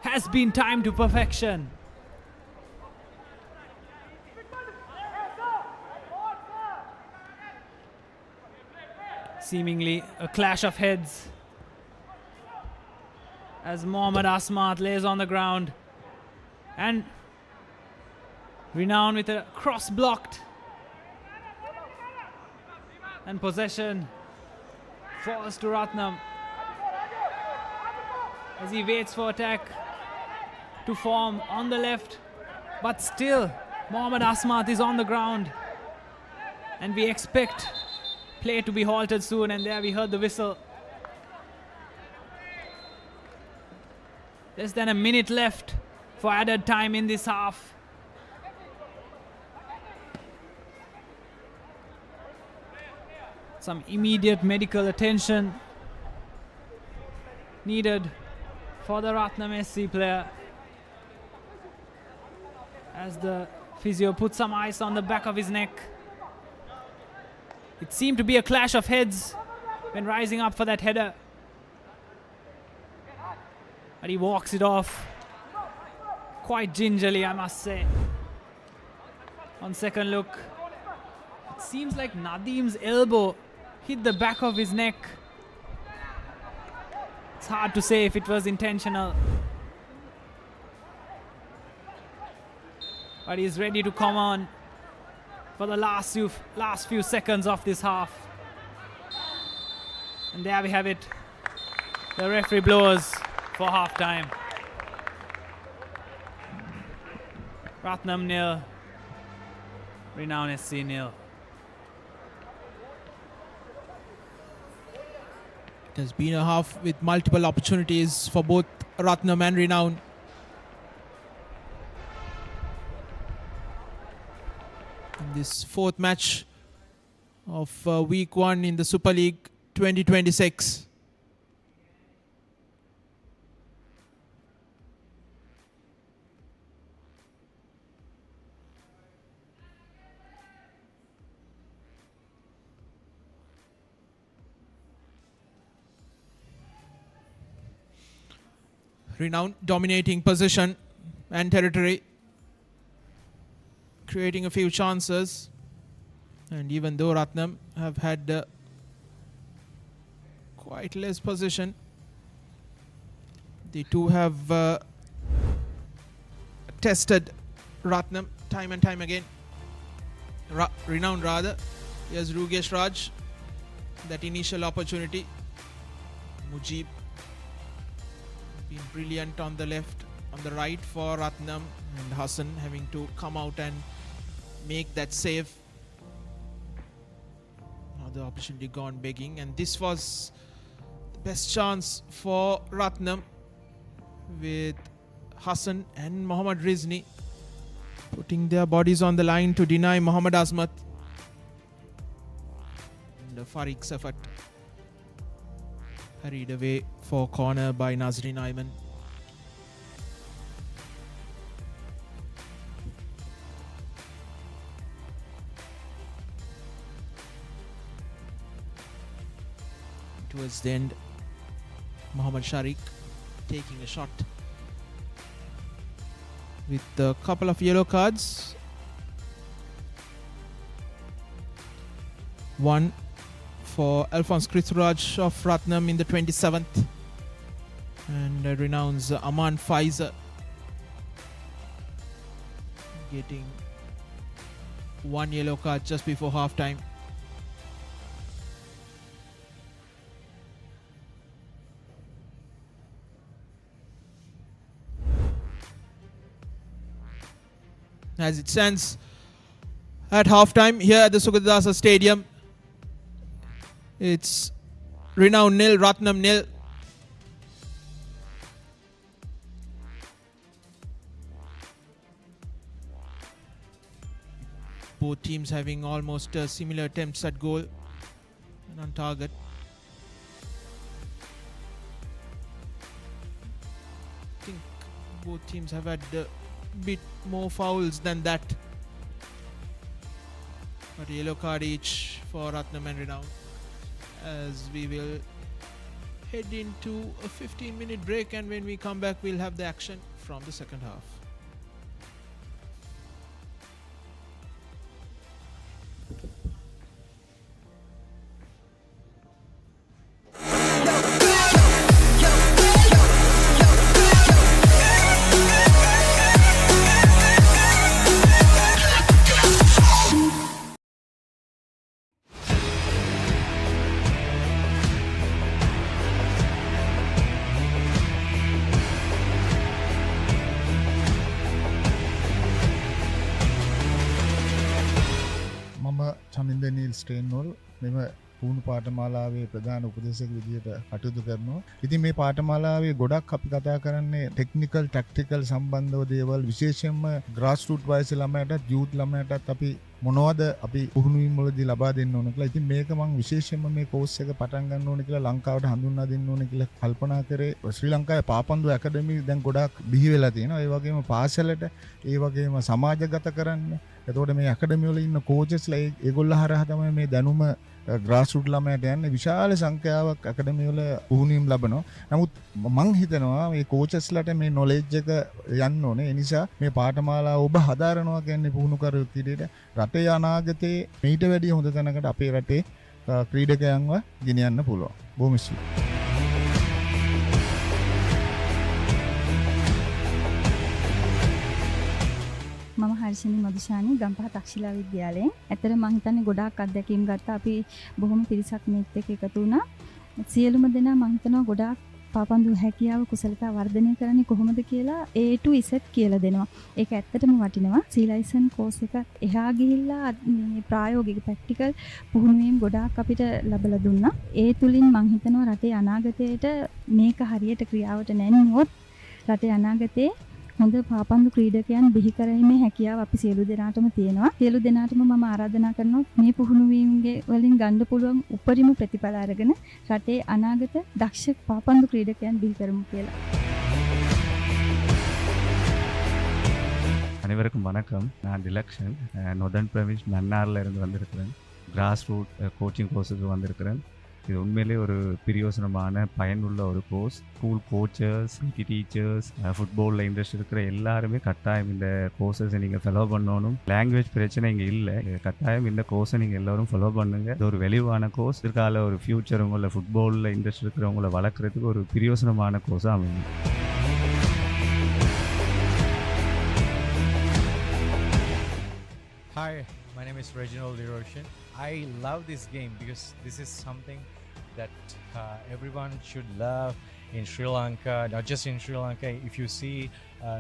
has been timed to perfection. Seemingly a clash of heads as Mohammad Asmat lays on the ground, and Renown with a cross blocked, and possession falls to Rataam as he waits for attack to form on the left, but still Mohammad Asmat is on the ground, and we expect play to be halted soon. And there we heard the whistle. Less than a minute left for added time in this half. Some immediate medical attention needed for the Rataam SC player as the physio put some ice on the back of his neck. It seemed to be a clash of heads when rising up for that header, but he walks it off quite gingerly, I must say. On second look, it seems like Nadeem's elbow hit the back of his neck. It's hard to say if it was intentional, but he's ready to come on for the last few seconds of this half. And there we have it. The referee blows for half time. Rataam 0, Renown SC 0.
It has been a half with multiple opportunities for both Rataam and Renown. In this fourth match of week 1 in the Super League 2026. Renown dominating position and territory, creating a few chances, and even though Rataam have had quite less possession, the two have tested Rataam time and time again. Renown rather. Here's Rugesh Raj, that initial opportunity. Mujib been brilliant on the left, on the right for Rataam, and Hassan having to come out and make that save. Another opportunity gone begging, and this was the best chance for Rataam with Hassan and Mohammad Rizni putting their bodies on the line to deny Mohammad Asmat. Fariq's effort. Hurried away for corner by Nazreen Ayman. Towards the end, Mohammad Sharik taking a shot with a couple of yellow cards. One for Alphonse Krithuraj of Ratnam in the 27th, and Renown's Aman Faizer getting one yellow card just before half time. As it stands at halftime here at the Sugatadasa Stadium, it's Renown 0, Ratnam 0. Both teams having almost similar attempts at goal and on target. I think both teams have had a bit more fouls than that. But a yellow card each for Ratnam and Renown, as we will head into a 15-minute break, and when we come back we'll have the action from the second half.
Chaminda Neil ස්ටේන්වල් මෙම පුහුණු පාඨමාලාවේ ප්‍රධාන උපදේශක විදියට කටයුතු කරනවා. ඉතින් මේ පාඨමාලාවේ ගොඩක් අපි කතා කරන්නේ ටෙක්නිකල් ටැක්ටිකල් සම්බන්ධව දේවල්, විශේෂයෙන්ම ග්‍රාස් රූට් වයසේ ළමයටත් යූත් ළමයටත් අපි මොනවද අපි පුහුණු වීම වලදී ලබා දෙන්න ඕන කියලා. ඉතින් මේක මම විශේෂයෙන්ම මේ කෝස් එක පටන් ගන්න ඕනේ කියලා ලංකාවට හඳුන්වා දෙන්න ඕනේ කියලා කල්පනා කරේ. ශ්‍රී ලංකාවේ පාපන්දු ඇකඩමි දැන් ගොඩක් බිහි වෙලා තියෙනවා. ඒ වගේම පාසලට, ඒ වගේම සමාජගත කරන්න. එතකොට මේ ඇකඩමි වල ඉන්න කෝචස්ලා ඒගොල්ලෝ හරහා තමයි මේ දැනුම ග්‍රාස් රූට් ළමයට යන්නේ. විශාල සංඛ්‍යාවක් ඇකඩමි වල පුහුණුවීම් ලබනවා. නමුත් මම හිතනවා මේ කෝචස්ලාට මේ නොලෙජ් එක යන්න ඕනේ. ඒ නිසා මේ පාඨමාලාව ඔබ හදාරනවා කියන්නේ පුහුණුකරුවෙක් විදිහට රටේ අනාගතේ මීට වැඩිය හොඳ තැනකට අපේ රටේ ක්‍රීඩකයන්ව ගෙනියන්න පුළුවන්. බොහොම ස්තුතියි.
මම හර්ෂිනී මදුෂානි ගම්පහ තක්ෂිලා විද්‍යාලයෙන්. ඇත්තට මම හිතන්නේ ගොඩාක් අත්දැකීම් ගත්තා. අපි බොහොම පිරිසක් මේත් එක්ක එකතු වුණා. සියලුම දෙනා මම හිතනවා ගොඩාක් පාපන්දු හැකියාව කුසලතා වර්ධනය කරන්නේ කොහොමද කියලා A to Z කියලා දෙනවා. ඒක ඇත්තටම වටිනවා. සීලයිසන් කෝස් එක එහා ගිහිල්ලා මේ ප්‍රායෝගික ප්‍රැක්ටිකල් පුහුණුවීම් ගොඩාක් අපිට ලැබලා දුන්නා. ඒ තුලින් මම හිතනවා රටේ අනාගතයට මේක හරියට ක්‍රියාවට නැන්නුවොත් රටේ අනාගතේ හොඳ පාපන්දු ක්‍රීඩකයන් බිහි කරීමේ හැකියාව අපි සියලු දෙනාටම තියෙනවා. සියලු දෙනාටම මම ආරාධනා කරනවා මේ පුහුණුවීම්ගේ වලින් ගන්න පුළුවන් උපරිම ප්‍රතිඵල අරගෙන රටේ අනාගත දක්ෂ පාපන්දු ක්‍රීඩකයන් බිහි කරමු කියලා.
அனைவருக்கும் வணக்கம். நான் டிலக்ஷன் நொதர்ன் ப்ரவின்ஸ் மன்னாரில் இருந்து வந்திருக்கிறேன். கிராஸ் ரூட் கோச்சிங் கோர்ஸுக்கு வந்திருக்கிறேன். இது உண்மையிலே ஒரு பிரயோசனமான பயனுள்ள ஒரு course. School coaches, PT teachers, ஃபுட்பாலில் இன்ட்ரெஸ்ட் இருக்கிற எல்லாருமே கட்டாயம் இந்த கோர்ஸஸை நீங்கள் ஃபாலோ பண்ணணும். லாங்குவேஜ் பிரச்சனை இங்கே இல்லை. கட்டாயம் இந்த கோர்ஸை நீங்கள் எல்லோரும் ஃபாலோ பண்ணுங்கள். இது ஒரு வெளிவான கோர்ஸ். இதற்கால ஒரு ஃப்யூச்சர் உங்களை ஃபுட்பாலில் இன்ட்ரெஸ்ட் இருக்கிறவங்களை வளர்க்குறதுக்கு ஒரு பிரயோசனமான கோர்ஸாக அமையும்.
Hi, my name is Reginald Eroshin. I love this game because this is something that everyone should love in Sri Lanka, not just in Sri Lanka. If you see,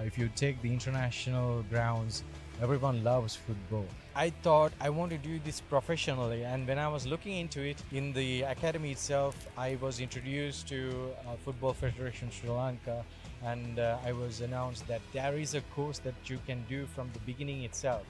if you take the international grounds, everyone loves football. I thought I want to do this professionally, and when I was looking into it in the academy itself, I was introduced to Football Federation Sri Lanka, and I was announced that there is a course that you can do from the beginning itself,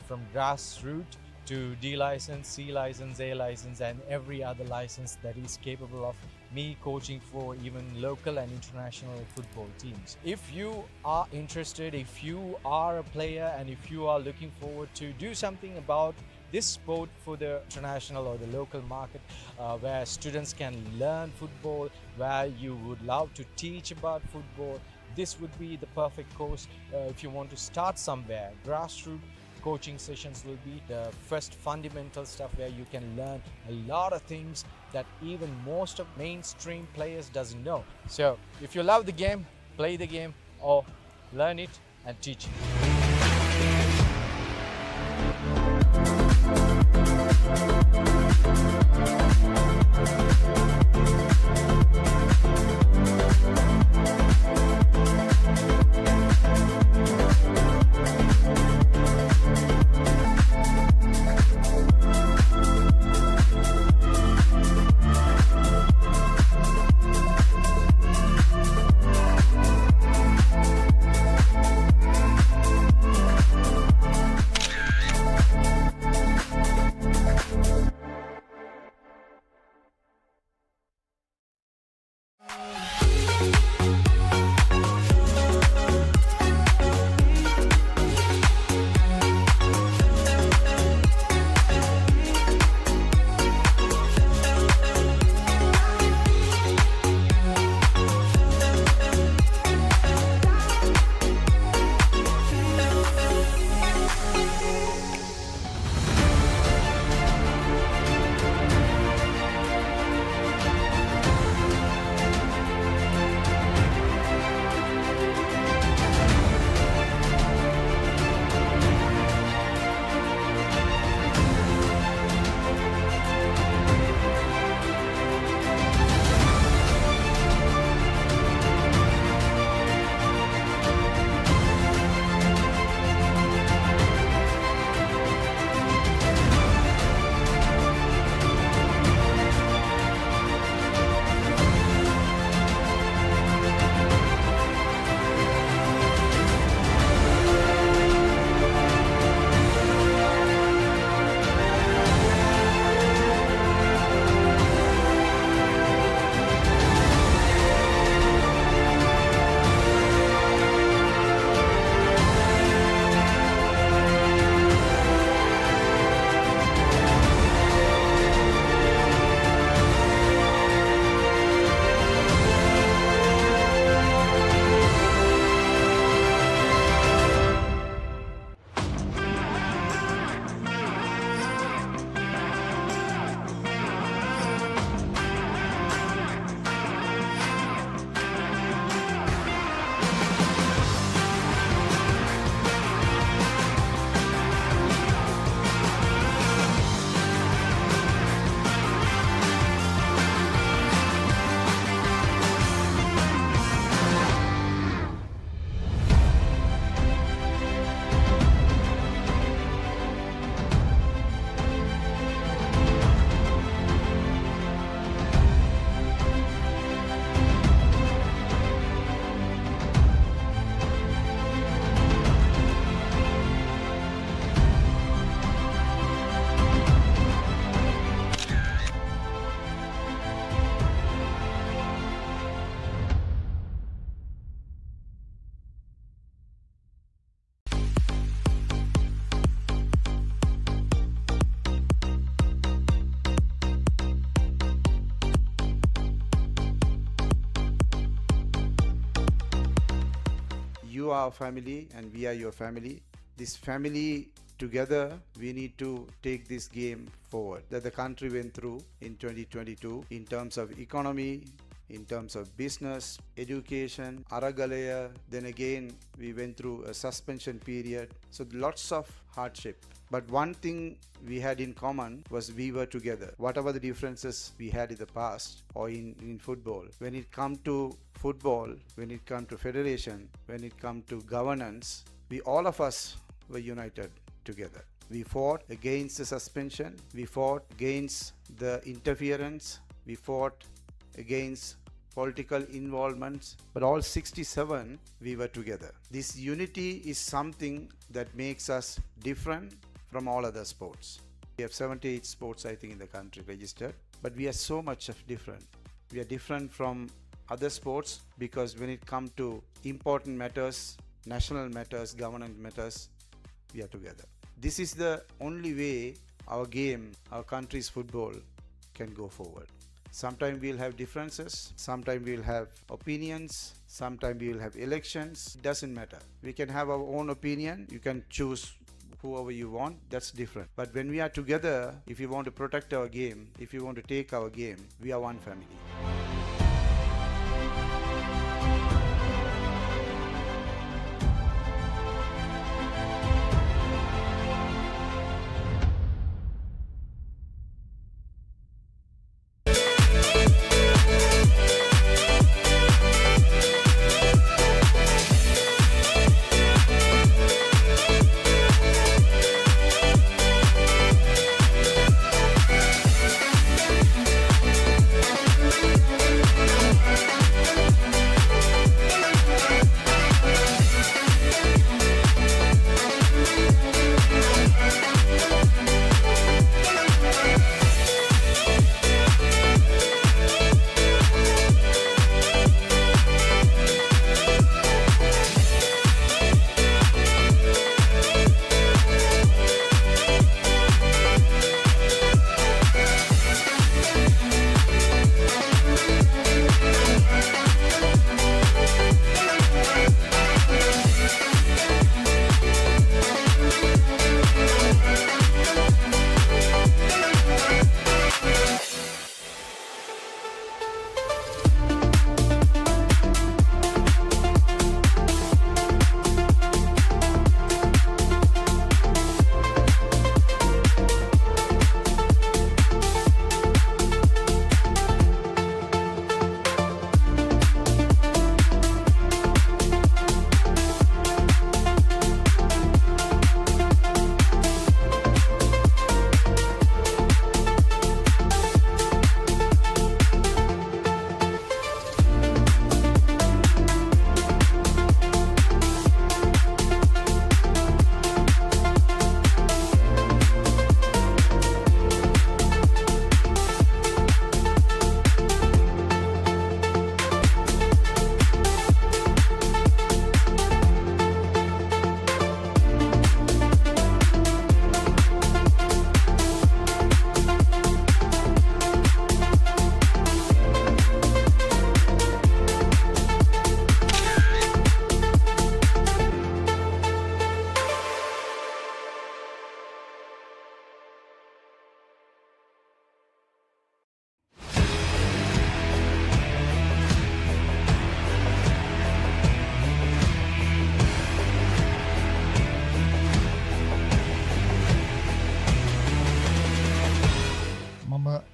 from grassroots to D license, C license, A license, and every other license that is capable of me coaching for even local and international football teams. If you are interested, if you are a player, and if you are looking forward to do something about this sport for the international or the local market, where students can learn football, where you would love to teach about football, this would be the perfect course. If you want to start somewhere, grassroots coaching sessions will be the first fundamental stuff where you can learn a lot of things that even most of mainstream players doesn't know. So if you love the game, play the game, or learn it and teach it.
You are our family and we are your family. This family together, we need to take this game forward that the country went through in 2022 in terms of economy, in terms of business, education, Aragalaya. Then again, we went through a suspension period. So lots of hardship. But one thing we had in common was we were together. Whatever the differences we had in the past or in football, when it come to football, when it come to federation, when it come to governance, we all of us were united together. We fought against the suspension. We fought against the interference. We fought against political involvements, but all 67 we were together. This unity is something that makes us different from all other sports. We have 78 sports, I think, in the country registered, but we are so much of different. We are different from other sports because when it comes to important matters, national matters, government matters, we are together. This is the only way our game, our country's football can go forward. Sometimes we'll have differences, sometimes we'll have opinions, sometimes we'll have elections. It doesn't matter. We can have our own opinion. You can choose whoever you want. That's different. But when we are together, if you want to protect our game, if you want to take our game, we are one family.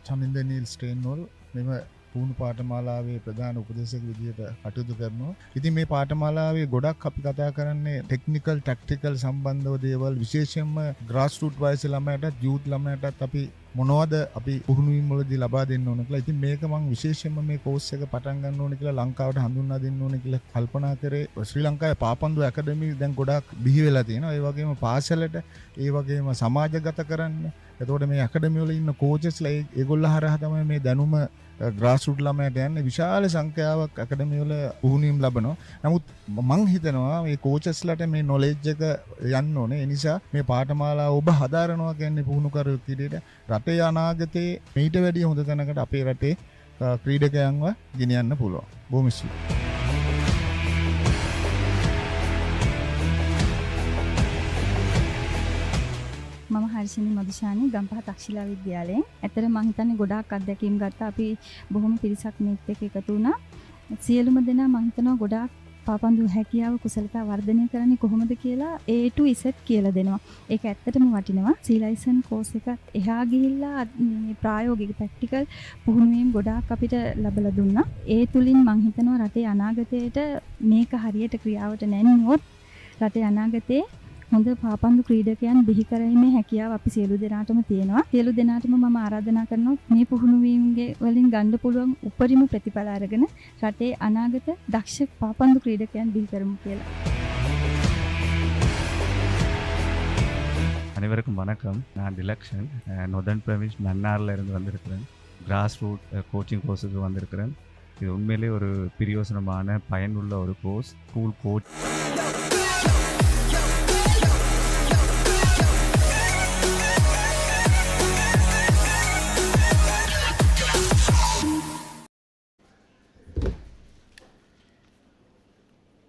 Chaminda Neil ස්ටේන්වල් මෙම පුහුණු පාඨමාලාවේ ප්‍රධාන උපදේශක විදියට කටයුතු කරනවා. ඉතින් මේ පාඨමාලාවේ ගොඩක් අපි කතා කරන්නේ ටෙක්නිකල් ටැක්ටිකල් සම්බන්ධව දේවල්, විශේෂයෙන්ම ග්‍රාස් රූට් වයසේ ළමයටත් යූත් ළමයටත් අපි මොනවද අපි පුහුණුවීම් වලදී ලබා දෙන්න ඕන කියලා. ඉතින් මේක මම විශේෂයෙන්ම මේ කෝස් එක පටන් ගන්න ඕනේ කියලා ලංකාවට හඳුන්වා දෙන්න ඕනේ කියලා කල්පනා කරේ. ශ්‍රී ලංකාවේ පාපන්දු ඇකඩමි දැන් ගොඩක් බිහි වෙලා තියෙනවා. ඒ වගේම පාසලට, ඒ වගේම සමාජගත කරන්න. එතකොට මේ ඇකඩමි වල ඉන්න කෝචස්ලා ඒගොල්ලෝ හරහා තමයි මේ දැනුම ග්‍රාස් රූට් ළමයට යන්නේ. විශාල සංඛ්‍යාවක් ඇකඩමි වල පුහුණුවීම් ලබනවා. නමුත් මම හිතනවා මේ කෝචස්ලාට මේ නොලෙජ් එක යන්න ඕනේ. ඒ නිසා මේ පාඨමාලාව ඔබ හදාරනවා කියන්නේ පුහුණුකරුවෙක් විදිහට රටේ අනාගතේ මීට වැඩිය හොඳ තැනකට අපේ රටේ ක්‍රීඩකයන්ව ගෙනියන්න පුළුවන්. බොහොම ස්තුතියි.
මම හර්ෂිනී මදුෂානි ගම්පහ තක්ෂිලා විද්‍යාලයෙන්. ඇත්තට මම හිතන්නේ ගොඩාක් අත්දැකීම් ගත්තා. අපි බොහොම පිරිසක් මේත් එක්ක එකතු වුණා. සියලුම දෙනා මම හිතනවා ගොඩාක් පාපන්දු හැකියාව කුසලතා වර්ධනය කරන්නේ කොහොමද කියලා A to Z කියලා දෙනවා. ඒක ඇත්තටම වටිනවා. සීලයිසන් කෝස් එක එහා ගිහිල්ලා මේ ප්‍රායෝගික ප්‍රැක්ටිකල් පුහුණුවීම් ගොඩාක් අපිට ලැබලා දුන්නා. ඒ තුලින් මම හිතනවා රටේ අනාගතයට මේක හරියට ක්‍රියාවට නැන්නුවොත් රටේ අනාගතේ හොඳ පාපන්දු ක්‍රීඩකයන් බිහි කරගීමේ හැකියාව අපි සියලු දෙනාටම තියෙනවා. සියලු දෙනාටම මම ආරාධනා කරනවා මේ පුහුණුවීම්ගේ වලින් ගන්න පුළුවන් උපරිම ප්‍රතිඵල අරගෙන රටේ අනාගත දක්ෂ පාපන්දු ක්‍රීඩකයන් බිහි කරමු කියලා.
அனைவருக்கும் வணக்கம். நான் டிலக்ஷன் நொதர்ன் ப்ரவின்ஸ் மன்னாரில் இருந்து வந்திருக்கிறேன். கிராஸ் ரூட் கோச்சிங் கோர்ஸுக்கு வந்திருக்கிறேன். இது உண்மையிலே ஒரு பிரயோசனமான பயனுள்ள ஒரு course. School coach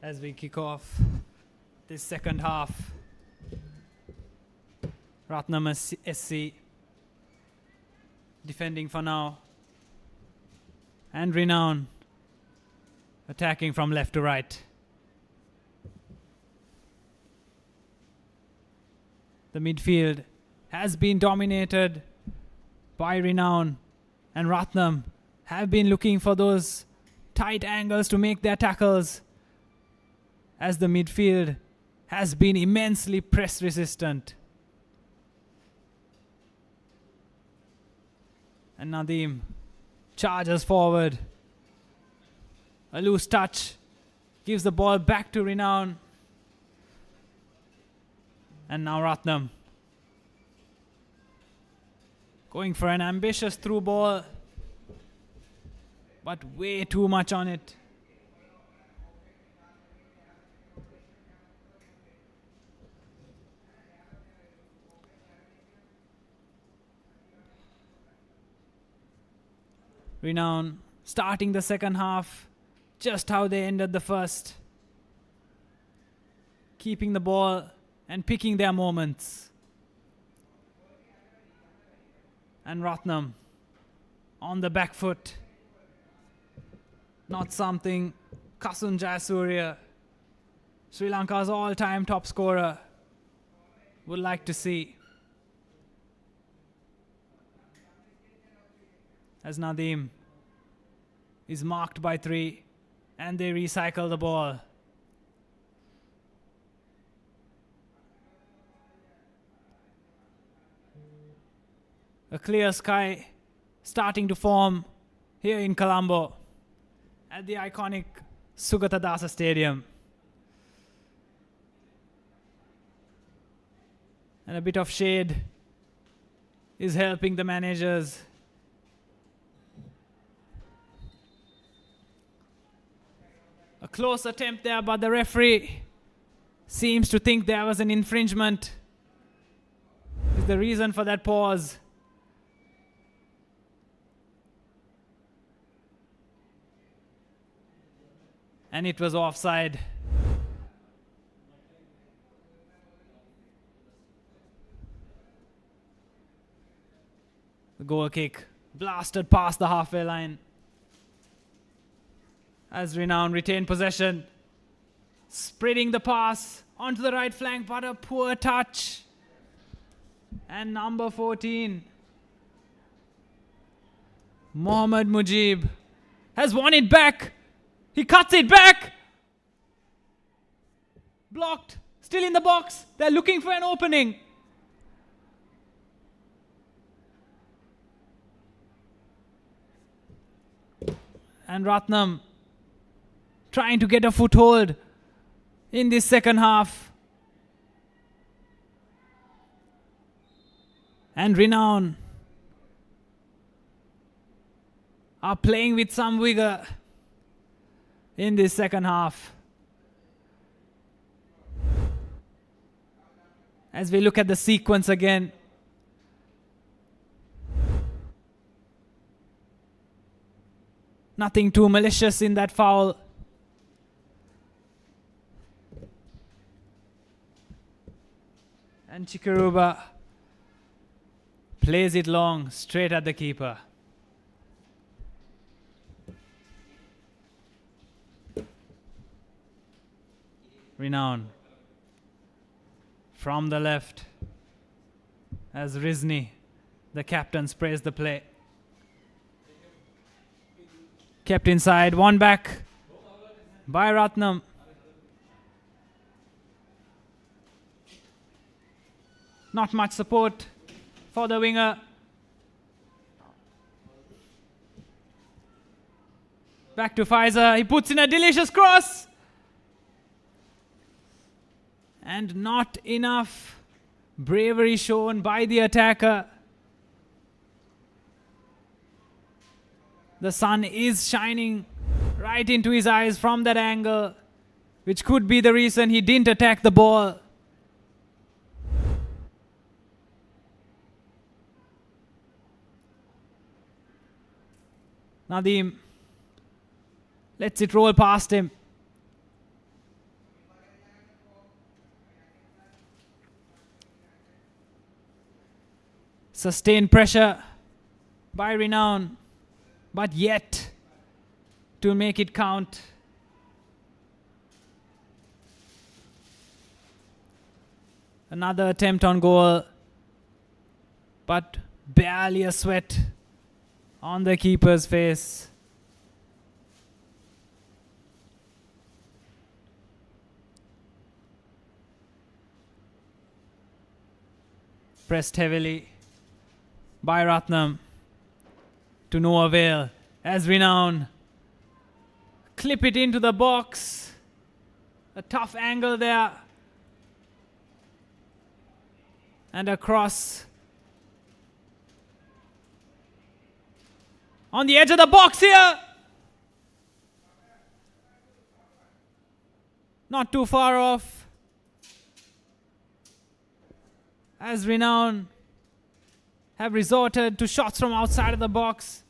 As we kick off this second half, Rataam SC defending for now, and Renown attacking from left to right. The midfield has been dominated by Renown, and Rataam have been looking for those tight angles to make their tackles, as the midfield has been immensely press resistant. And Nadeem charges forward. A loose touch gives the ball back to Renown. And now Rataam going for an ambitious through ball, but way too much on it. Renown starting the second half just how they ended the first, keeping the ball and picking their moments. And Rataam on the back foot, not something Kasun Jayasuriya, Sri Lanka's all-time top scorer, would like to see. As Nadeem is marked by 3 and they recycle the ball. A clear sky starting to form here in Colombo at the iconic Sugatadasa Stadium. And a bit of shade is helping the managers. A close attempt there, but the referee seems to think there was an infringement. Is the reason for that pause. And it was offside. The goal kick blasted past the halfway line. As Renown retain possession, spreading the pass onto the right flank, but a poor touch. And number 14, Mohammad Mujib, has won it back. He cuts it back. Blocked, still in the box. They're looking for an opening. And Rataam trying to get a foothold in this second half. And Renown are playing with some vigor in this second half. As we look at the sequence again, nothing too malicious in that foul. And Chikaruba plays it long, straight at the keeper. Renown from the left as Rizni, the captain, sprays the play. Kept inside, one back by Rataam. Not much support for the winger. Back to Pfizer. He puts in a delicious cross. And not enough Bravery shown by the attacker. The sun is shining right into his eyes from that angle, which could be the reason he didn't attack the ball. Nadeem lets it roll past him. Sustained pressure by Renown, but yet to make it count. Another attempt on goal, but barely a sweat on the keeper's face. Pressed heavily by Rataam to no avail as Renown clip it into the box. A tough angle there. And a cross on the edge of the box here. Not too far off. As Renown have resorted to shots from outside of the box.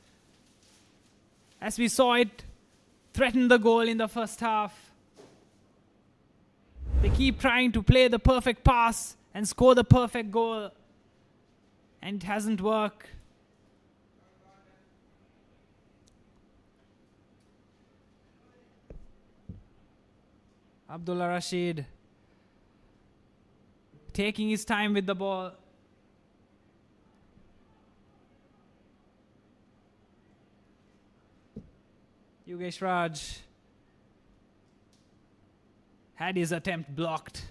As we saw it threaten the goal in the first half. They keep trying to play the perfect pass and score the perfect goal, and it hasn't worked. Abdullah Rashid taking his time with the ball. Yogesh Raj had his attempt blocked.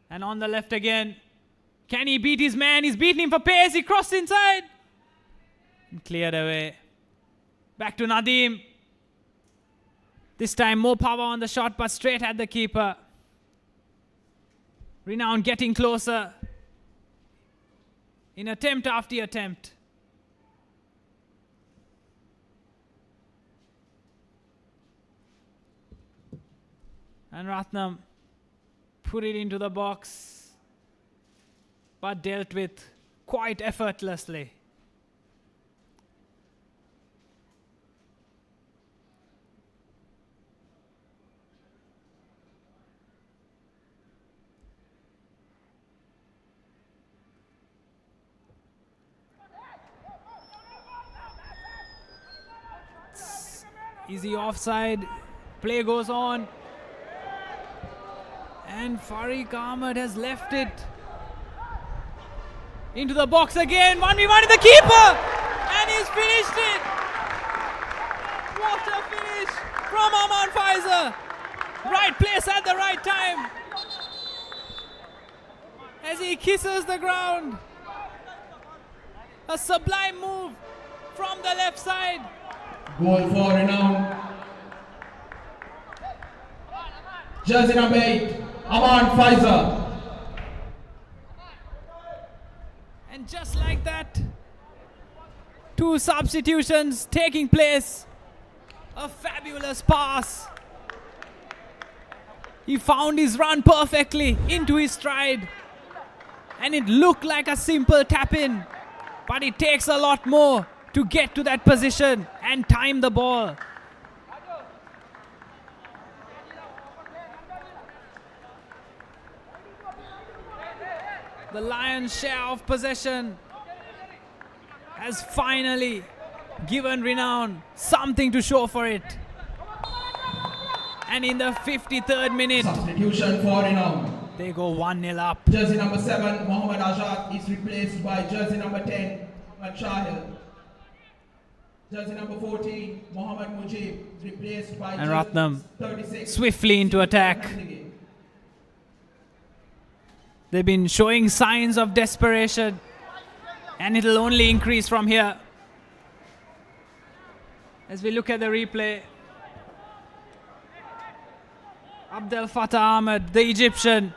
And on the left again. Can he beat his man? He's beaten him for pace. He crossed inside. And cleared away. Back to Nadeem. This time more power on the shot, but straight at the keeper. Renown getting closer. In attempt after attempt. And Rataam put it into the box, but dealt with quite effortlessly. Easy offside. Play goes on. And Farid Ahmed has left it into the box again. 1v1 to the keeper. And he's finished it. What a finish from Aman Faizer. Right place at the right time. As he kisses the ground. A sublime move from the left side.
Goal for Renown. Jersey number 8, Aman Faizer.
And just like that, 2 substitutions taking place. A fabulous pass. He found his run perfectly into his stride. And it looked like a simple tap-in. But it takes a lot more to get to that position and time the ball. The Lions' share of possession has finally given Renown something to show for it. And in the 53rd minute,
Substitution for Renown.
they go 1-0 up.
Jersey number 7, Mohammad Azad is replaced by jersey number 10, Machahil. Jersey number 14, Mohammad Mujib, replaced by
And
jersey
Rataam
36.
swiftly into attack. They've been showing signs of desperation, and it'll only increase from here. As we look at the replay, Abdel Fattah Ahmed, the Egyptian,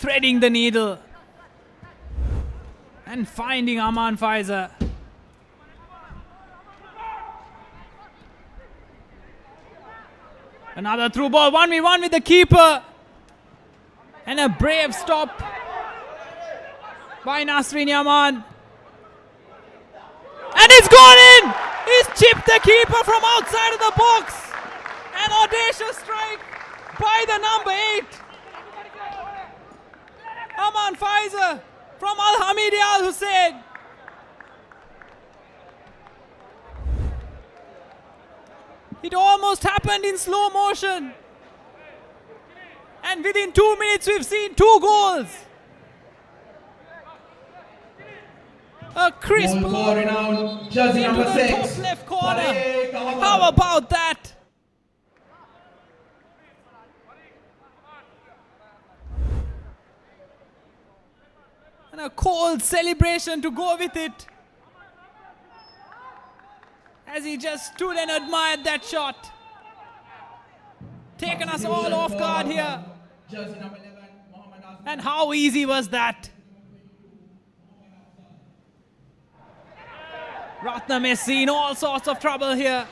threading the needle and finding Aman Faiza. Another through ball, 1v1 with the keeper. And a brave stop by Nasrin Yaman. And it's gone in! He's chipped the keeper from outside of the box. An audacious strike by the number 8. Aman Faiza from Al Hamidi Al Hussein. It almost happened in slow motion. And within 2 minutes, we've seen 2 goals. A crisp
Ball for Renown, jersey
into
number
the
6.
top left corner.
Farid Ahmed.
How about that? And a cold celebration to go with it. As he just stood and admired that shot. Taken us all off guard here.
Jersey number 11, Mohammed Azmi.
And how easy was that? Rataam has seen all sorts of trouble here.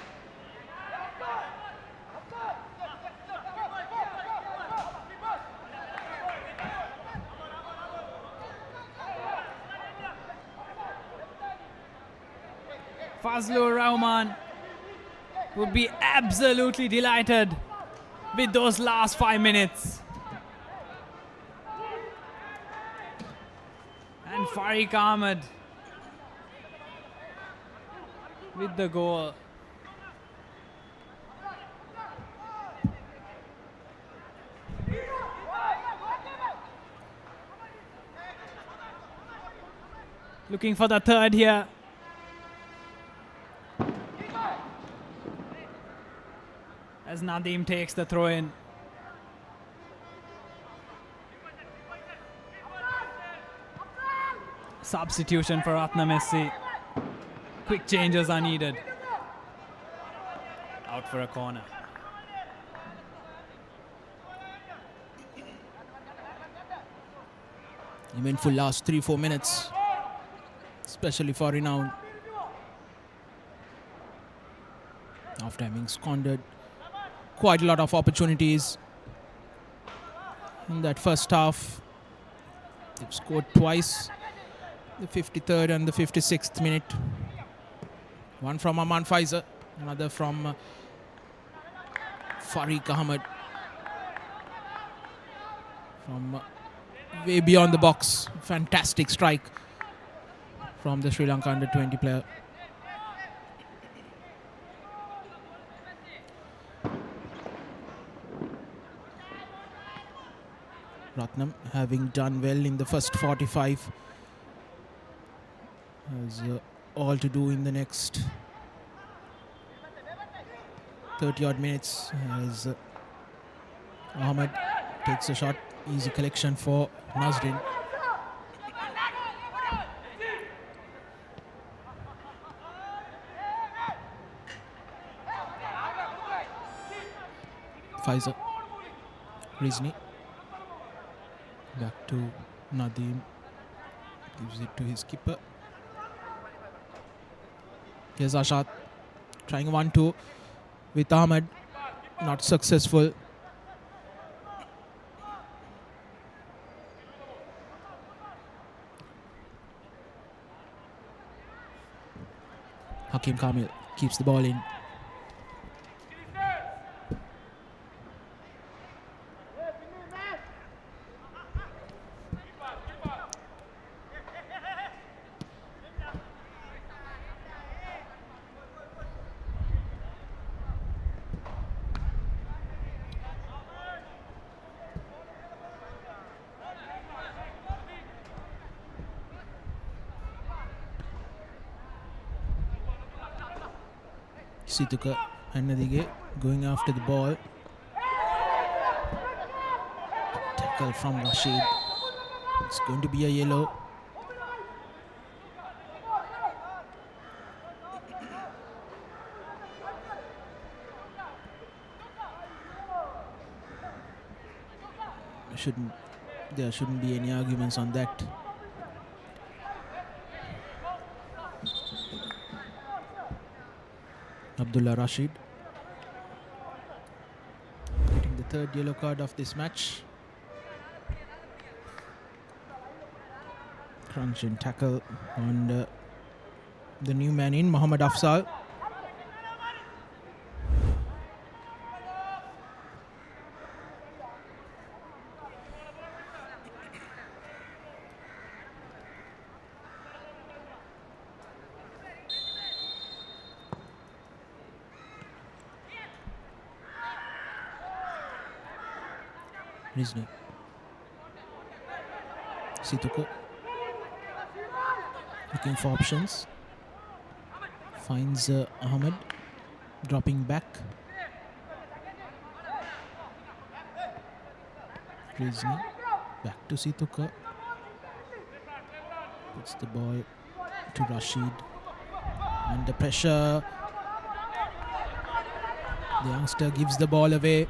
Fazlur Rahman would be absolutely delighted with those last 5 minutes. And Farid Ahmed with the goal. Looking for the third here. As Nadeem takes the throw in. Substitution for Rataam SC. Quick changes are needed. Out for a corner.
Eventful last 3-4 minutes, especially for Renown. After having squandered quite a lot of opportunities in that first half. They've scored twice, the 53rd and the 56th minute. One from Aman Faiza, another from Farid Ahmed. From way beyond the box. Fantastic strike from the Sri Lanka under-20 player. Rataam, having done well in the first 45, has all to do in the next 30 odd minutes as Ahmed takes a shot. Easy collection for Nazrin. Faiza, Rizni, back to Nadeem, gives it to his keeper. Here's Ashad, trying 1-2 with Ahmed, not successful. Hakim Kamil keeps the ball in. Situka Annadige going after the ball. Tackle from Rashid. It's going to be a yellow. Shouldn't There shouldn't be any arguments on that. Abdullah Rashid getting the third yellow card of this match. Crunch and tackle on the new man in, Mohammad Afzal. Rizni. Situko looking for options. Finds Ahmed dropping back. Rizni back to Situko. Puts the ball to Rashid. Under pressure. The youngster gives the ball away.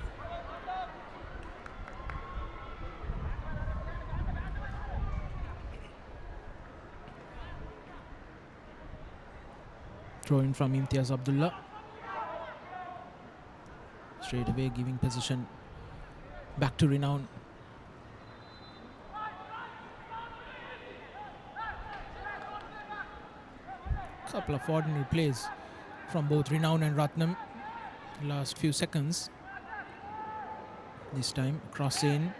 Throw in from Imtiaz Abdullah. Straight away giving position back to Renown. Couple of ordinary plays from both Renown and Rataam. Last few seconds. This time cross in.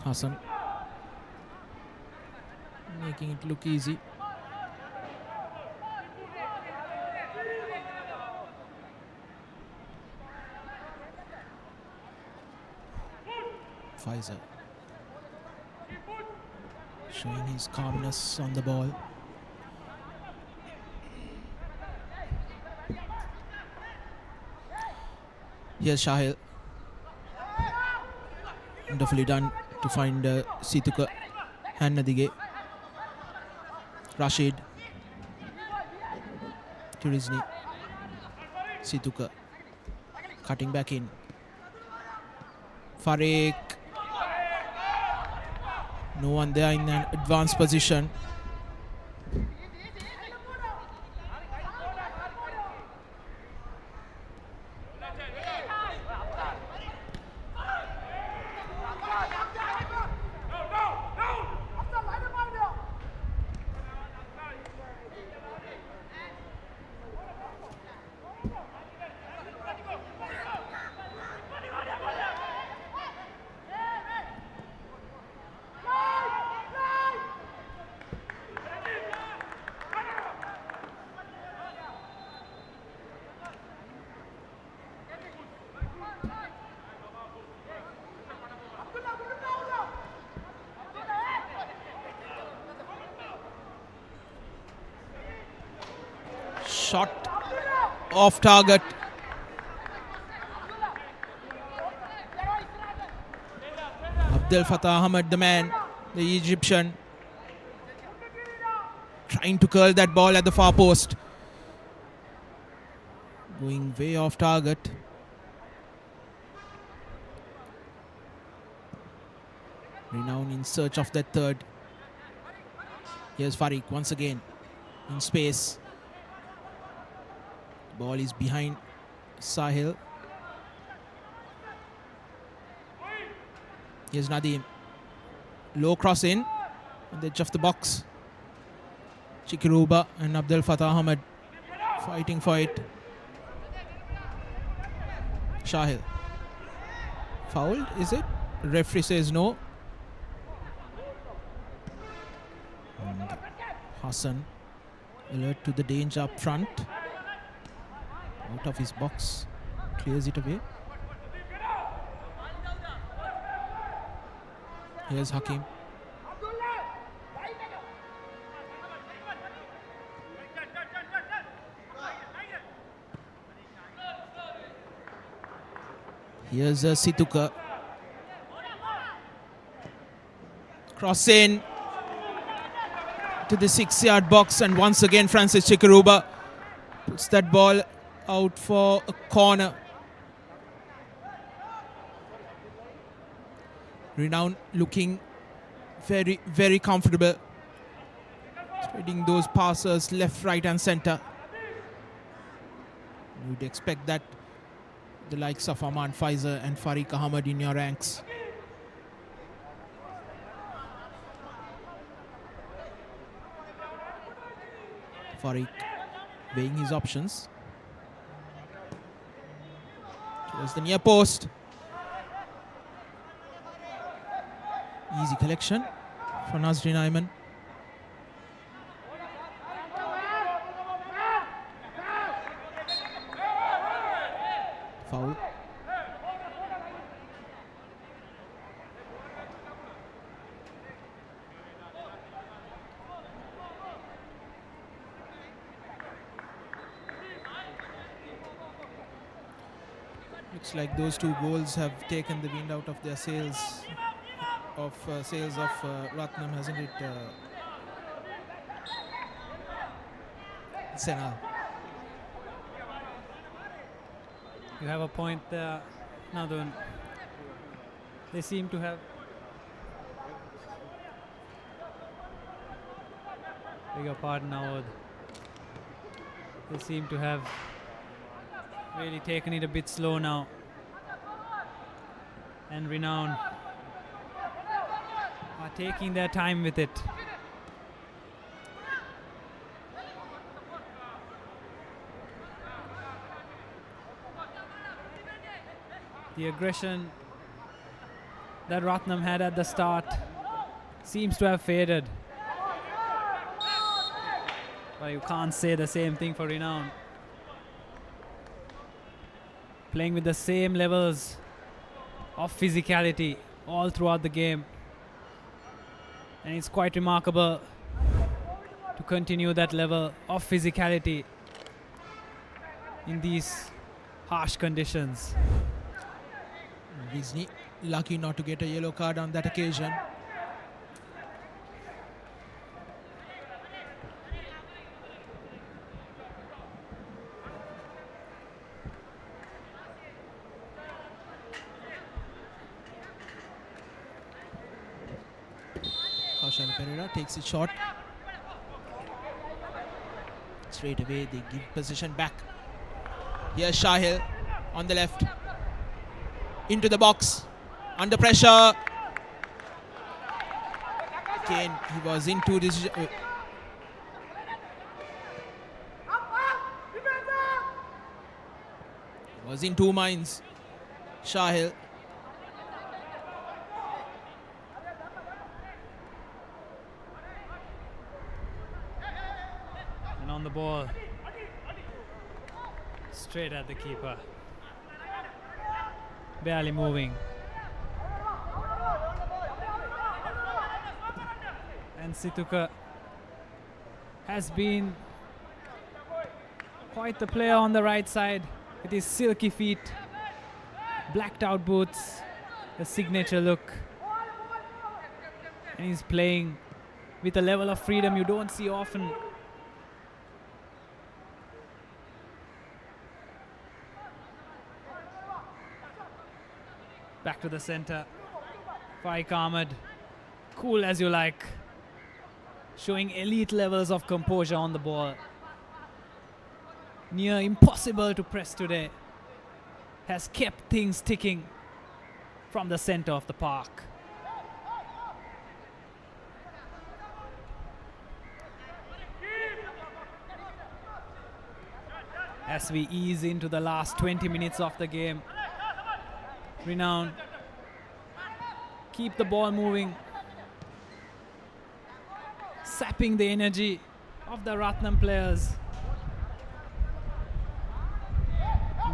Hassan making it look easy. Pfizer showing his calmness on the ball. Here's Shahil. Wonderfully done to find Situka. Hannadige. Rashid. To Rizni. Situka. Cutting back in. Farik. No one there in an advanced position. Shot off target. Abdel Fattah Ahmed, the man, the Egyptian, trying to curl that ball at the far post. Going way off target. Renown in search of that third. Here's Farik once again in space. Ball is behind Sahil. Here's Nadeem. Low cross in on the edge of the box. Chikiruba and Abdel Fattah Ahmed fighting for it. Shahil. Fouled, is it? Referee says no. And Hassan alert to the danger up front. Out of his box, clears it away. Here's Hakim. Here's Situka. Cross in to the 6-yard box, and once again Francis Chikaruba puts that ball out for a corner. Renown looking very, very comfortable. Spreading those passes left, right and centre. You'd expect that the likes of Aman Faizer and Farik Ahmed in your ranks. Farik weighing his options. Towards the near post. Easy collection for Nazreen Ayman. Foul. Looks like those two goals have taken the wind out of their sails of Ratnam, hasn't it, Senal?
You have a point there, Nadun. They seem to have beg your pardon, Awad. They seem to have really taken it a bit slow now. And Renown are taking their time with it. The aggression that Ratnam had at the start seems to have faded. But you can't say the same thing for Renown. Playing with the same levels of physicality all throughout the game. And it's quite remarkable to continue that level of physicality in these harsh conditions.
Disney lucky not to get a yellow card on that occasion. Kaushal Pereira takes it short. Straight away they give possession back. Here's Shahil on the left. Into the box. Under pressure. Again, he was into this. Was in two minds. Shahil.
And on the ball. Straight at the keeper. Barely moving. And Situka has been quite the player on the right side with his silky feet, blacked out boots, the signature look. And he's playing with a level of freedom you don't see often. Back to the center. Faik Ahmed, cool as you like, showing elite levels of composure on the ball. Near impossible to press today. Has kept things ticking from the center of the park. As we ease into the last 20 minutes of the game, Renown keep the ball moving, sapping the energy of the Ratnam players.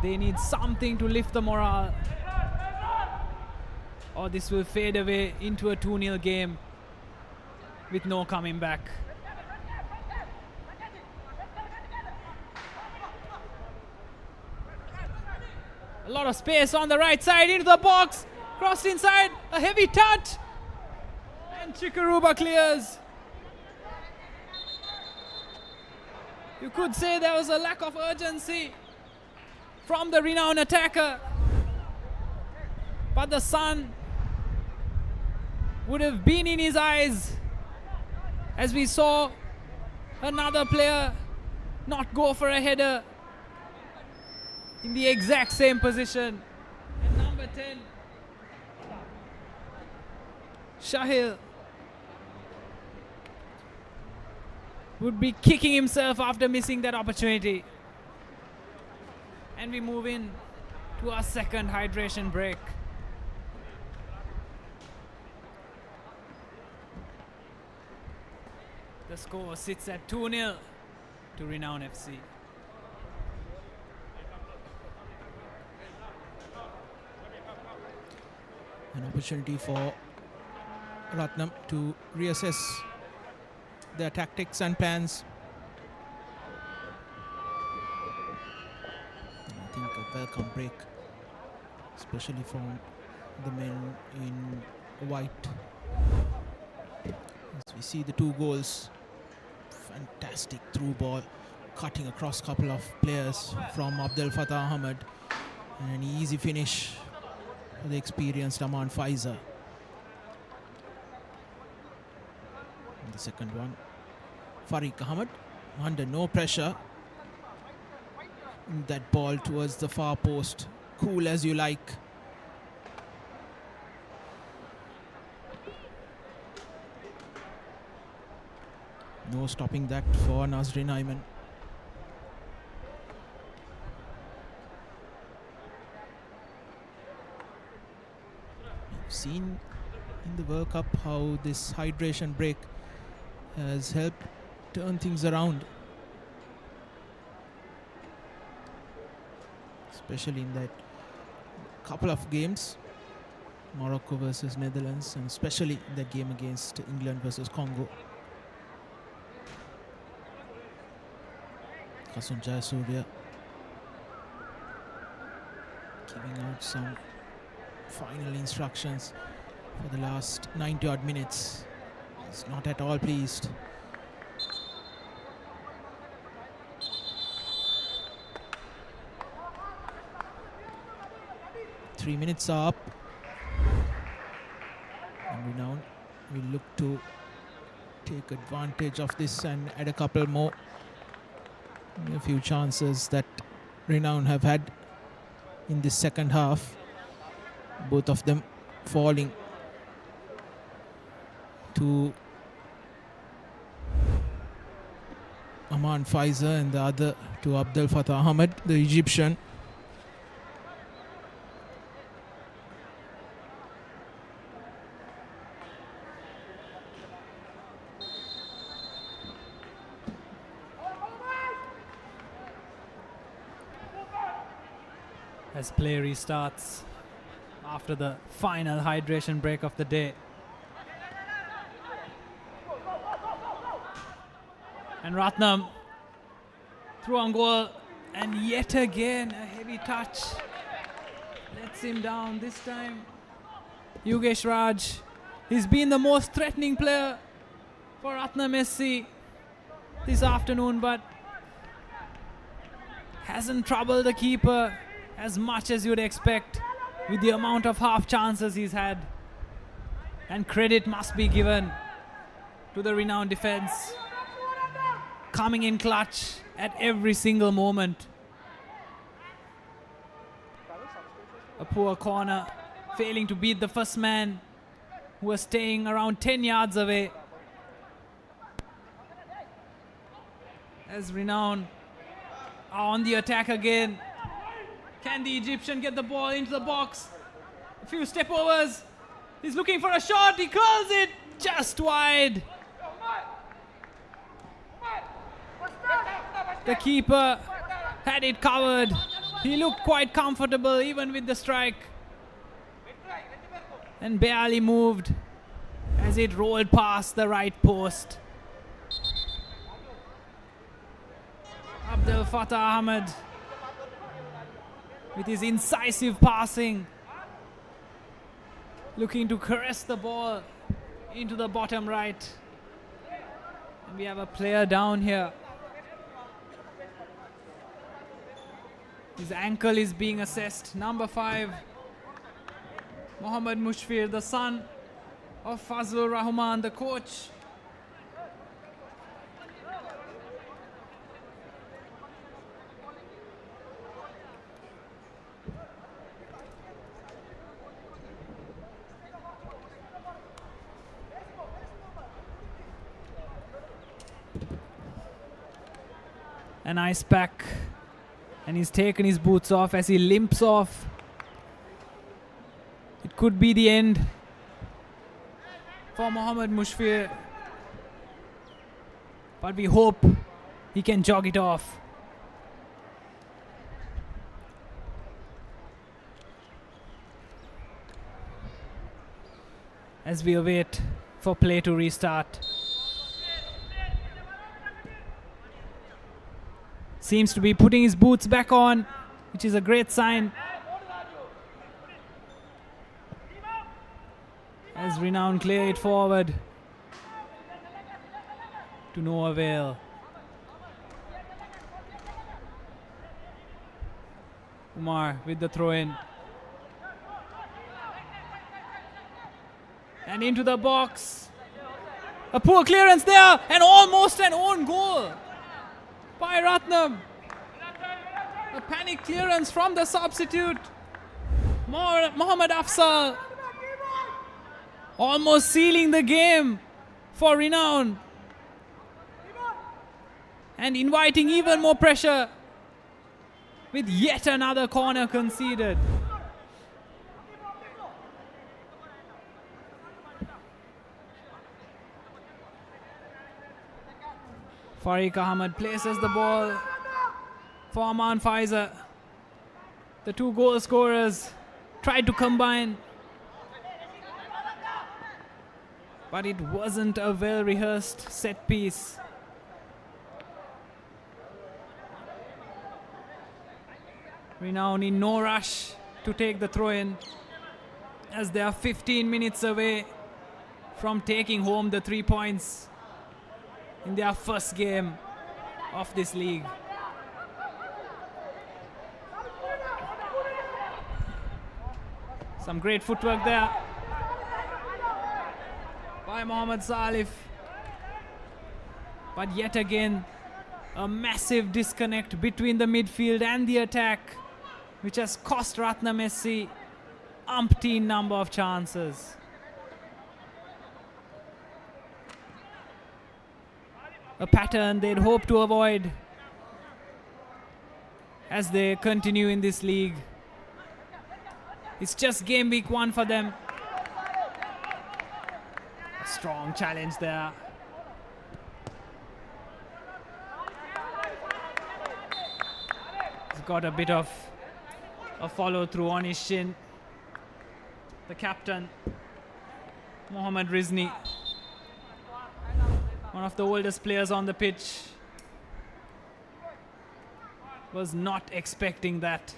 They need something to lift the morale, or this will fade away into a 2-0 game with no coming back. A lot of space on the right side, into the box, crossed inside, a heavy touch, and Chikaruba clears. You could say there was a lack of urgency from the Renown attacker, but the sun would have been in his eyes as we saw another player not go for a header in the exact same position. And number 10, Shahil, would be kicking himself after missing that opportunity. And we move in to our second hydration break. The score sits at 2-0 to Renown FC.
An opportunity for Rataam to reassess their tactics and plans. I think a welcome break, especially from the men in white. As we see the two goals, fantastic through ball, cutting across a couple of players from Abdel Fattah Ahmed, and an easy finish for the experienced Aman Faiza. And the second one, Farik Ahmed under no pressure. That ball towards the far post, cool as you like. No stopping that for Nazrin Ayman. We've seen in the World Cup how this hydration break has helped turn things around, especially in that couple of games, Morocco versus Netherlands, and especially in that game against England versus Congo. Kasun Jayasuriya giving out some final instructions for the last 90 odd minutes. He's not at all pleased. Three minutes are up, and Renown will look to take advantage of this and add a couple more. A few chances that Renown have had in this second half, both of them falling to Aman Faiza and the other to Abdel Fattah Ahmed, the Egyptian.
As play restarts after the final hydration break of the day. And Rataam through on goal, and yet again a heavy touch lets him down. This time Yogesh Raj, he's been the most threatening player for Rataam SC this afternoon, but hasn't troubled the keeper as much as you'd expect with the amount of half chances he's had. And credit must be given to the Renown defense, coming in clutch at every single moment. A poor corner, failing to beat the first man, who was staying around 10 yards away. As Renown are on the attack again. Can the Egyptian get the ball into the box? A few step overs. He's looking for a shot. He curls it just wide. The keeper had it covered. He looked quite comfortable even with the strike, and barely moved as it rolled past the right post. Abdel Fattah Ahmed with his incisive passing, looking to caress the ball into the bottom right. And we have a player down here. His ankle is being assessed. Number 5, Mohammad Mushfir, the son of Fazlur Rahman, the coach. An ice pack, and he's taken his boots off as he limps off. It could be the end for Mohammad Mushfir, but we hope he can jog it off. As we await for play to restart. Seems to be putting his boots back on, which is a great sign. As Renown clear it forward. To no avail. Umar with the throw in. And into the box. A poor clearance there, and almost an own goal by Rataam. A panic clearance from the substitute, Mohammad Afzal, almost sealing the game for Renown and inviting even more pressure with yet another corner conceded. Farid Ahmed places the ball for Aman Faiza. The two goal scorers tried to combine, but it wasn't a well-rehearsed set piece. Renown in no rush to take the throw in, as they are 15 minutes away from taking home the 3 points in their first game of this league. Some great footwork there by Mohammad Salif. But yet again, a massive disconnect between the midfield and the attack, which has cost Rataam SC umpteen number of chances. A pattern they'd hope to avoid as they continue in this league. It's just game week 1 for them. A strong challenge there. He's got a bit of a follow through on his shin. The captain, Mohammad Rizni, one of the oldest players on the pitch, was not expecting that.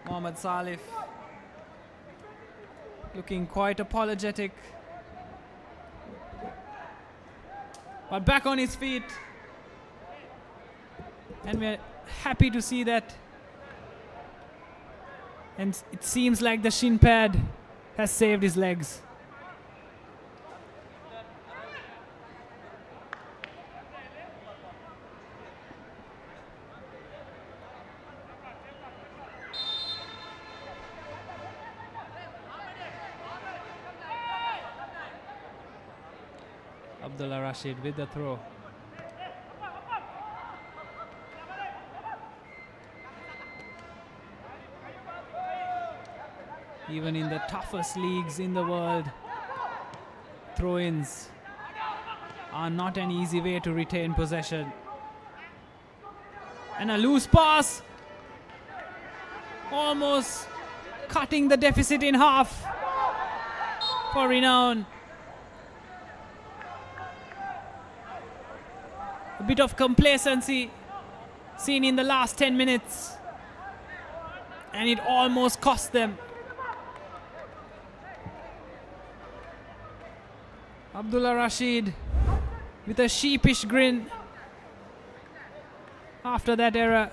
Mohammad Salif looking quite apologetic, but back on his feet, and we're happy to see that. And it seems like the shin pad has saved his legs. Abdullah Rashid with the throw. Even in the toughest leagues in the world, throw-ins are not an easy way to retain possession. And a loose pass, almost cutting the deficit in half for Renown. A bit of complacency seen in the last 10 minutes, and it almost cost them. Abdullah Rashid with a sheepish grin after that error.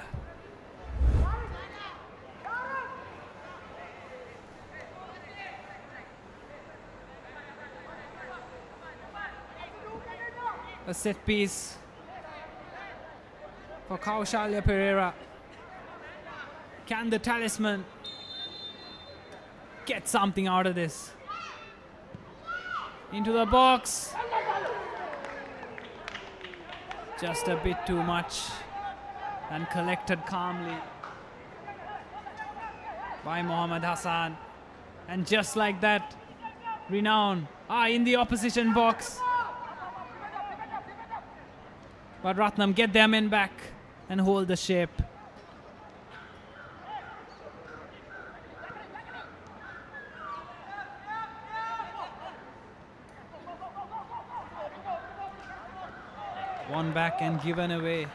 A set piece for Kaushalya Pereira. Can the talisman get something out of this? Into the box. Just a bit too much and collected calmly by Mohammad Hassan. And just like that, Renown are in the opposition box. But Rataam get their men back and hold the shape. One back and given away.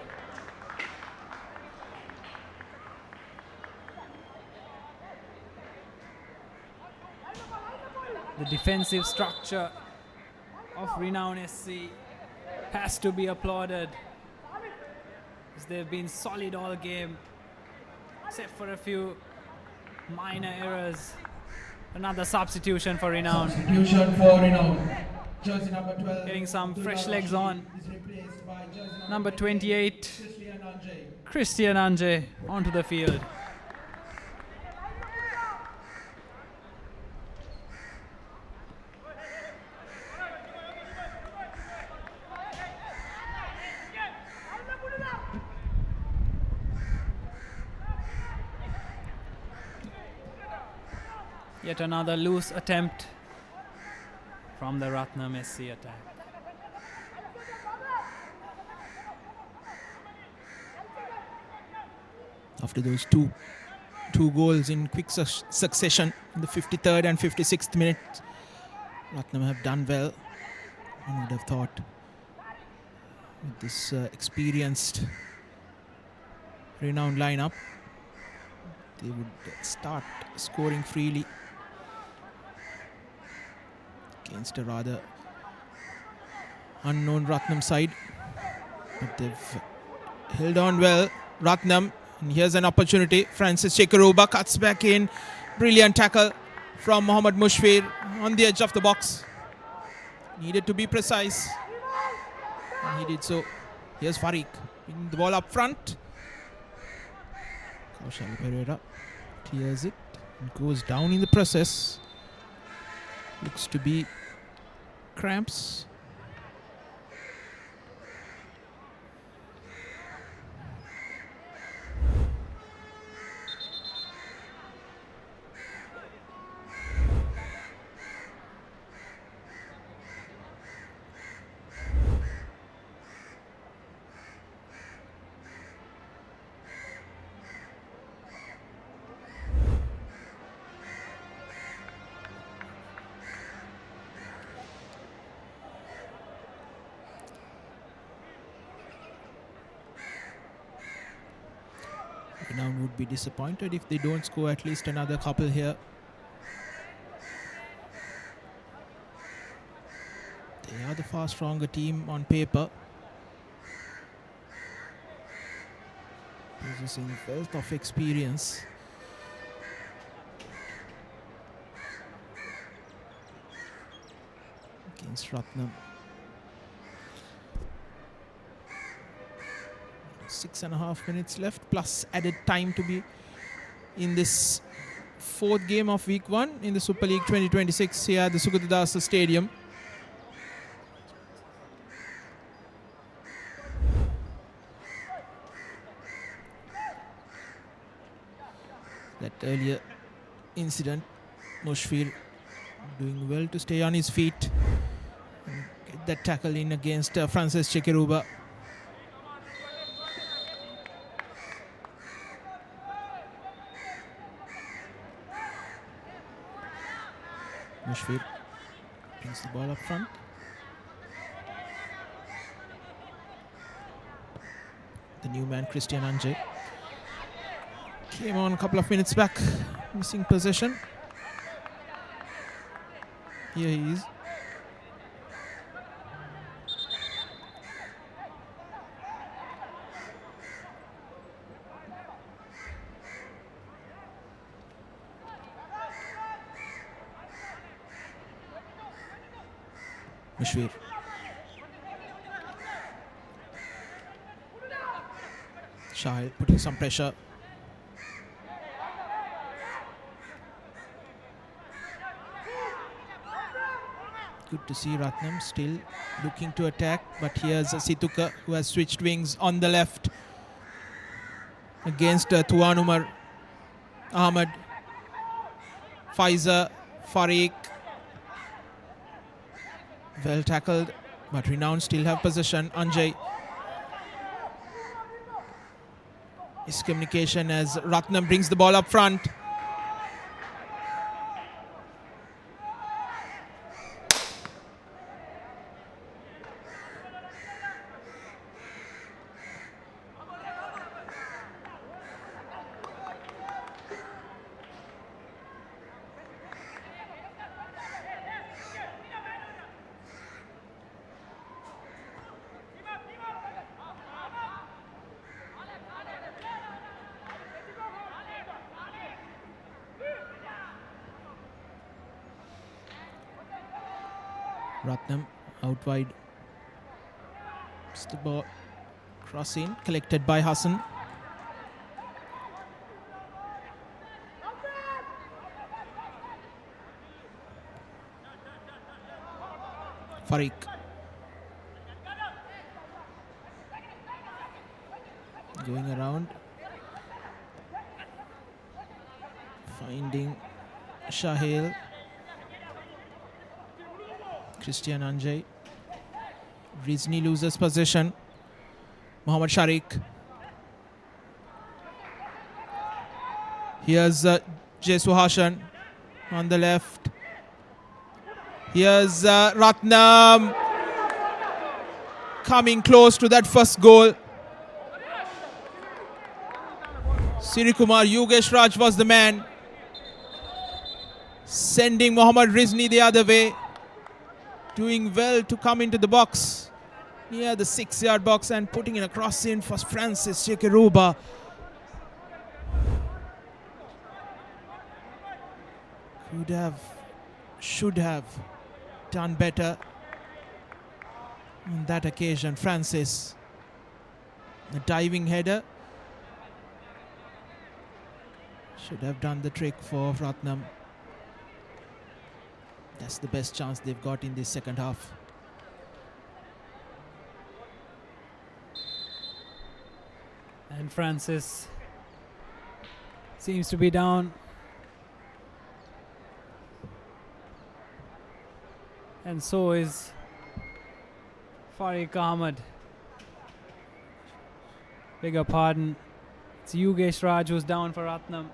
The defensive structure of Renown SC has to be applauded, as they've been solid all game, except for a few minor errors. Another substitution for Renown.
Substitution for Renown. Jersey number 12.
Getting some fresh legs on. Number 28, Christian Anje onto the field. Yet another loose attempt from the Rataam SC attack.
After those two goals in quick succession in the 53rd and 56th minute, Rataam have done well. One would have thought with this experienced Renown lineup, they would start scoring freely against a rather unknown Rataam side. But they've held on well, Rataam. And here's an opportunity. Francis Chekaruba cuts back in. Brilliant tackle from Mohammad Mushfir on the edge of the box. Needed to be precise, and he did so. Here's Farik in the ball up front. Kaushalya Pereira clears it and goes down in the process. Looks to be cramps. Renown would be disappointed if they don't score at least another couple here. They are the far stronger team on paper, possessing a wealth of experience. Against Rataam. 6.5 minutes left, plus added time to be in this fourth game of week 1 in the Super League 2026 here at the Sugatadasa Stadium. That earlier incident, Mushfir doing well to stay on his feet and get that tackle in against Francis Chekaruba. Mushfir brings the ball up front. The new man, Christian Anje, came on a couple of minutes back, missing possession. Here he is. Ashwir. Shahil putting some pressure. Good to see Ratnam still looking to attack, but here's Situka who has switched wings on the left against Tuanumar Ahmed. Faiza, Farik. Well tackled, but Renown still have possession. Anjay. Miscommunication as Ratnam brings the ball up front. Ratnam out wide. It's the ball crossing, collected by Hassan. Farik. Going around. Finding Shahil. Christian Anjay. Rizni loses possession. Mohammad Sharik. Here's Jesu Hassan on the left. Here's Ratnam coming close to that first goal. Sirikumar Yogesh Raj was the man, sending Mohammad Rizni the other way. Doing well to come into the box, near the 6-yard box, and putting in a cross in for Francis Shekeruba. Could have, should have done better on that occasion. Francis, a diving header, should have done the trick for Ratnam. That's the best chance they've got in this second half.
And Francis seems to be down. And so is Farik Ahmed. Beg your pardon. It's Yogesh Raj who's down for Ratnam.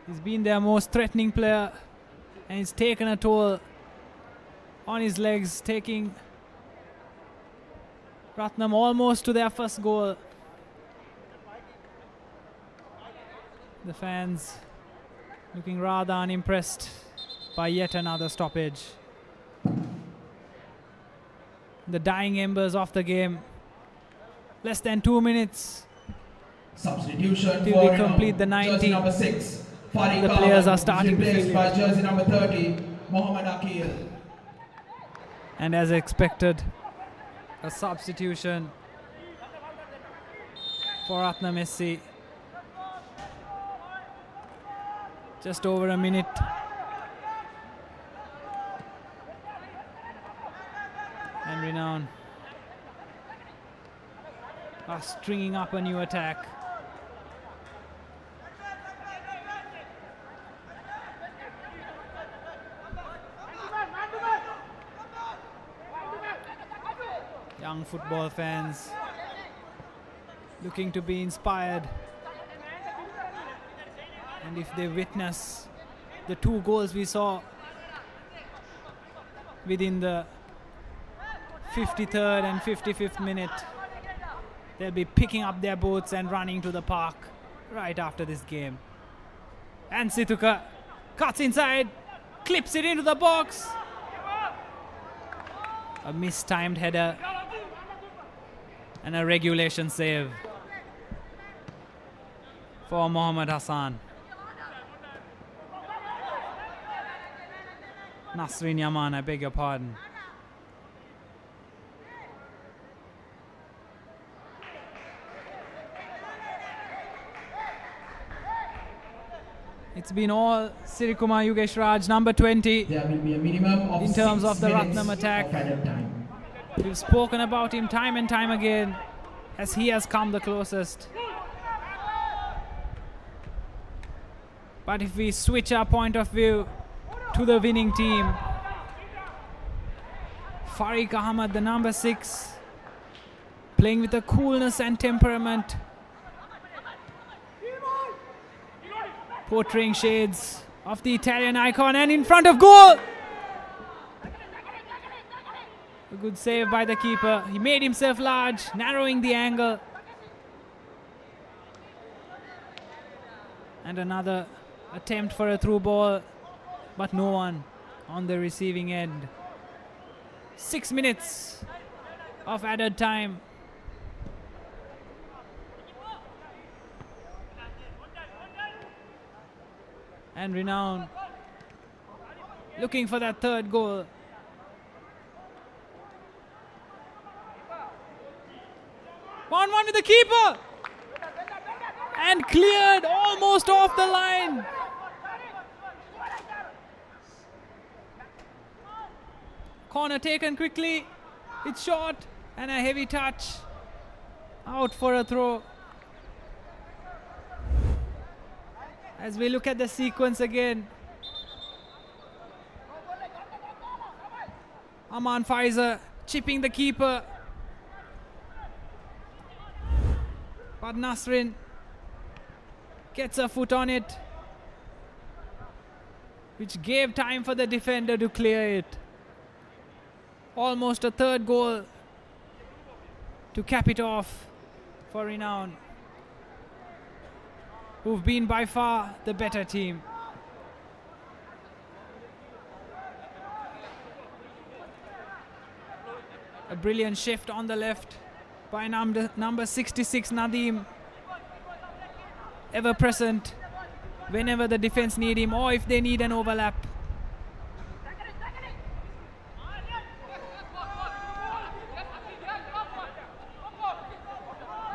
He's been their most threatening player, and he's taken a toll on his legs, taking Ratnam almost to their first goal. The fans looking rather unimpressed by yet another stoppage. The dying embers of the game. Less than 2 minutes
Substitution
till we complete the 90.
Number 6, Farik
The players are starting to
replaced
feel
by
it.
jersey number 30, Mohammad Akil.
And as expected, a substitution for Ratnam SC. Just over a minute. And Renown are stringing up a new attack. Young football fans looking to be inspired, and if they witness the 2 goals we saw within the 53rd and 55th minute, they'll be picking up their boots and running to the park right after this game. And Situka cuts inside, clips it into the box. A mistimed header and a regulation save for Mohammad Hassan. Nasrin Yaman, I beg your pardon. It's been all Sirikumar Yugesh Raj, number 20,
There will be a minimum of
in terms
6
of the
minutes
Ratnam attack.
of added time.
We've spoken about him time and time again as he has come the closest. But if we switch our point of view to the winning team, Farik Ahmad, the number 6, playing with a coolness and temperament, portraying shades of the Italian icon, and in front of goal! A good save by the keeper. He made himself large, narrowing the angle. And another attempt for a through ball, but no one on the receiving end. 6 minutes of added time. And Renown looking for that third goal. One with the keeper. And cleared almost off the line. Corner taken quickly. It's short and a heavy touch. Out for a throw. As we look at the sequence again, Aman Pfizer chipping the keeper. But Nasrin gets a foot on it, which gave time for the defender to clear it. Almost a third goal to cap it off for Renown, who've been by far the better team. A brilliant shift on the left by number 66 Nadeem, ever present whenever the defense need him or if they need an overlap.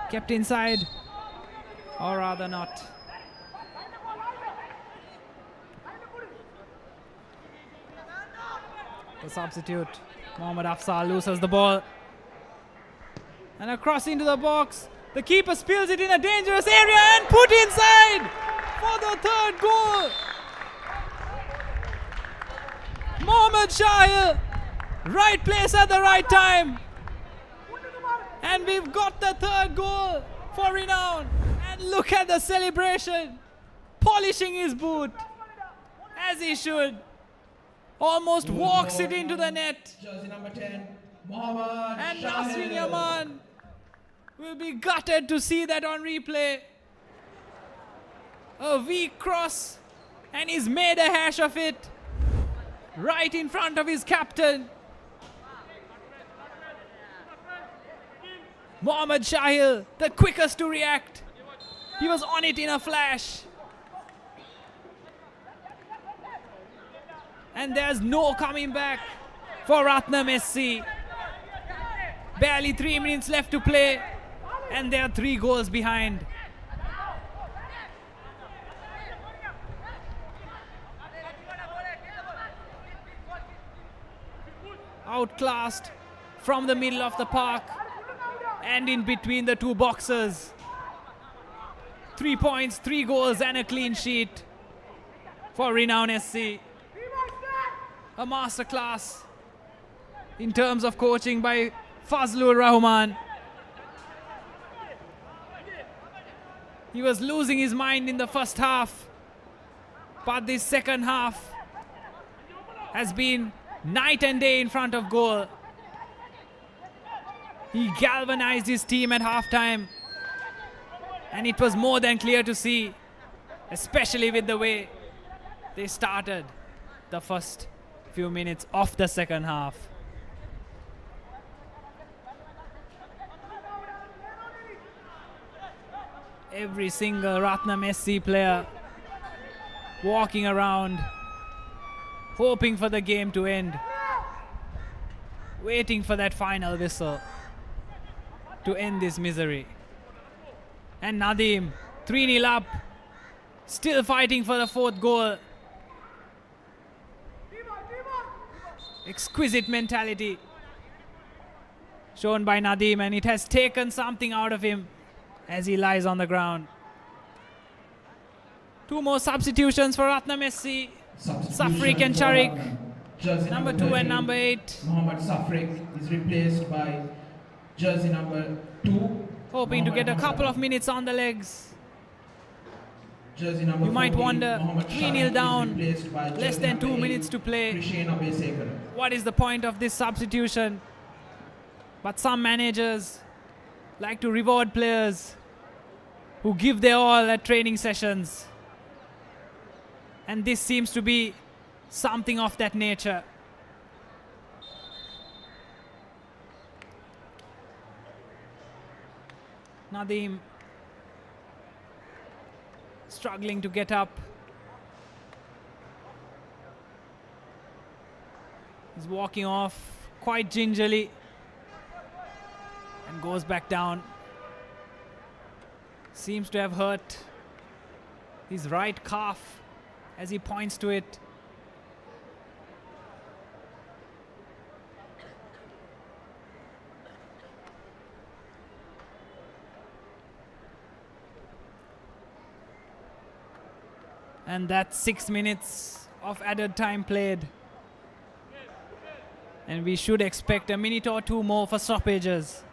Kept inside, or rather not. The substitute, Mohammad Afzal, loses the ball. And across into the box. The keeper spills it in a dangerous area and put inside for the third goal. Mohammad Shahil, right place at the right time. And we've got the third goal for Renown. And look at the celebration. Polishing his boot, as he should. Almost walks it into the net.
Jersey number 10, Mohammad
And
Shahil.
Nasrin Yaman will be gutted to see that on replay. A weak cross, and he's made a hash of it right in front of his captain. Mohammad Shahil, the quickest to react. He was on it in a flash. And there's no coming back for Ratnam SC. Barely 3 minutes left to play, and they are 3 goals behind. Outclassed from the middle of the park and in between the two boxes. 3 points, 3 goals and a clean sheet for Renown SC. A masterclass in terms of coaching by Fazlur Rahman. He was losing his mind in the first half, but this second half has been night and day in front of goal. He galvanized his team at halftime, and it was more than clear to see, especially with the way they started the first few minutes of the second half. Every single Ratnam SC player walking around, hoping for the game to end, waiting for that final whistle to end this misery. And Nadeem, 3-0 up, Still fighting for the fourth goal. Exquisite mentality shown by Nadeem, and it has taken something out of him as he lies on the ground. Two more substitutions for Rataam SC. Safrik and Charik. Number 2 and number 8.
Mohammad Safrik is replaced by jersey number 2.
Hoping to get a couple of minutes on the legs.
Jersey number
You might
14,
wonder,
Mohammad
3-0
Sharif is
down,
replaced by
less
jersey
than
number
2
8,
minutes to play.
Krishan Abesekara.
What is the point of this substitution? But some managers like to reward players who give their all at training sessions. And this seems to be something of that nature. Nadeem struggling to get up. He's walking off quite gingerly and goes back down. Seems to have hurt his right calf as he points to it. And that's 6 minutes of added time played. And we should expect a minute or two more for stoppages.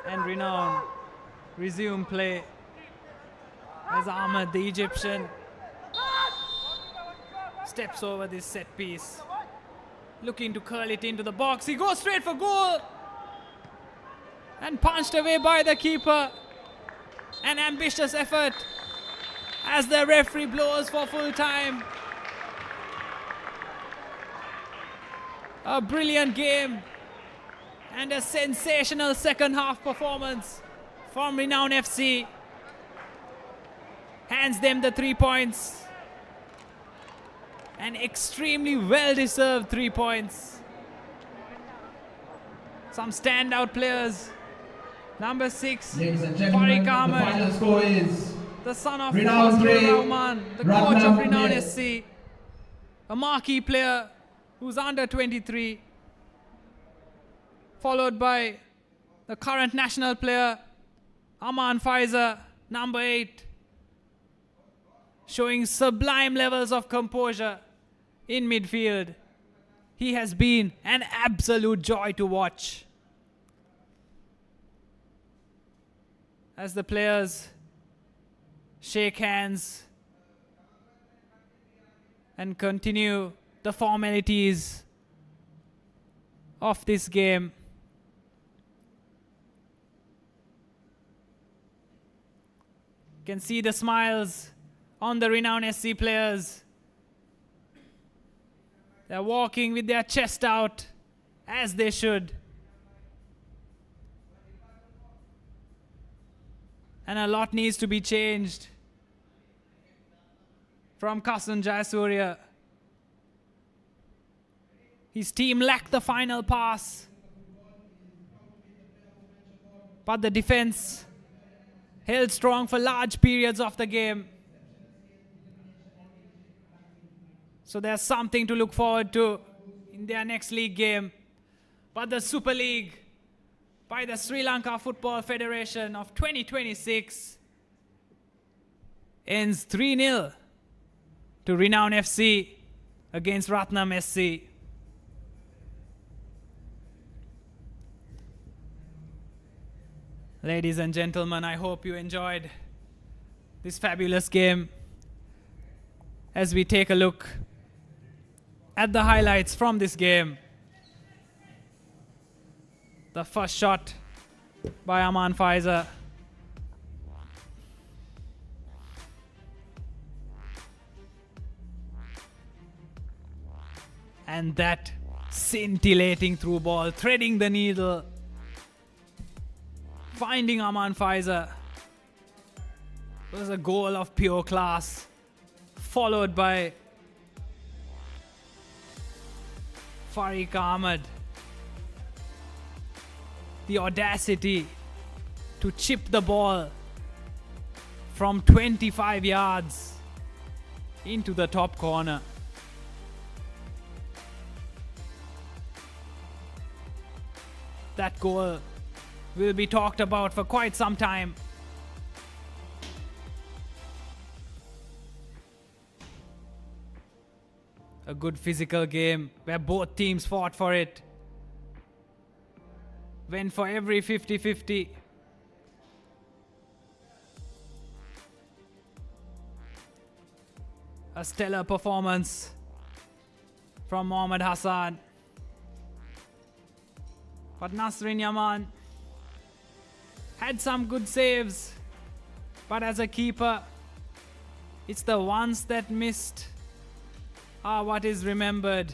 And Renown resume play as Ahmed, the Egyptian, steps over this set piece, looking to curl it into the box. He goes straight for goal and punched away by the keeper. An ambitious effort as the referee blows for full time. A brilliant game and a sensational second half performance from Renown FC. Hands them the 3 points. An extremely well-deserved 3 points. Some standout players. Number 6,
Ladies and gentlemen,
Farik
the
Ahmed,
final score is
the son of
Renown
Abdul
3,
Rahman, the coach of
Rataam
Renown
0.
SC. A marquee player who's under 23. Followed by the current national player, Aman Faiza, number 8. Showing sublime levels of composure in midfield. He has been an absolute joy to watch. As the players shake hands and continue the formalities of this game. You can see the smiles on the Renown SC players. They're walking with their chest out, as they should. And a lot needs to be changed from Kasun Jayasuriya. His team lacked the final pass, but the defense held strong for large periods of the game. So there's something to look forward to in their next league game. But the Super League by the Sri Lanka Football Federation of 2026 ends 3-0 to Renown FC against Rataam SC. Ladies and gentlemen, I hope you enjoyed this fabulous game as we take a look at the highlights from this game. The first shot by Aman Faiza. And that scintillating through ball, threading the needle, finding Aman Faiza. It was a goal of pure class, followed by Farik Ahmed. the audacity to chip the ball from 25 yards into the top corner. That goal will be talked about for quite some time. A good physical game where both teams fought for it. Went for every 50-50. A stellar performance from Mohammad Hassan. But Nasrin Yaman had some good saves. But as a keeper, it's the ones that missed are what is remembered.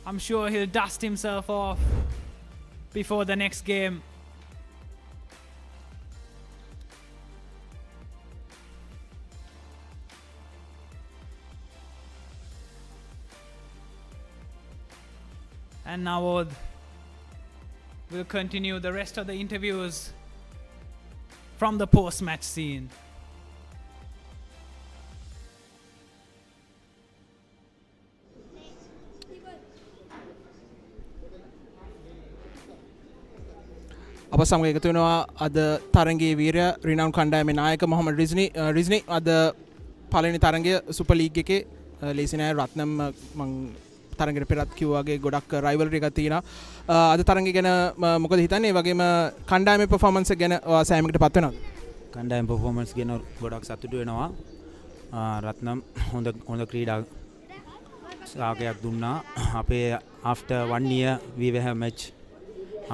I'm sure he'll dust himself off before the next game. And now we'll continue the rest of the interviews from the post-match scene.
අප සමග එකතු වෙනවා අද තරගයේ වීරයා රිනවුන් කණ්ඩායමේ නායක මොහමඩ් රිස්නි අද පළවෙනි තරගය super league එකේ ලේසි නෑ රත්නම් මං තරගයට පෙරත් කිව්වා වගේ ගොඩක් රයිවල්රි එකක් තියෙනවා අද තරගය ගැන මොකද හිතන්නේ ඒ වගේම කණ්ඩායමේ පර්ෆෝමන්ස් එක ගැන සෑමකට පත් වෙනවද
කණ්ඩායම පර්ෆෝමන්ස් ගැන ගොඩක් සතුටු වෙනවා රත්නම් හොඳ ක්‍රීඩා සාකයක් දුන්නා අපේ after 1 year we will have match.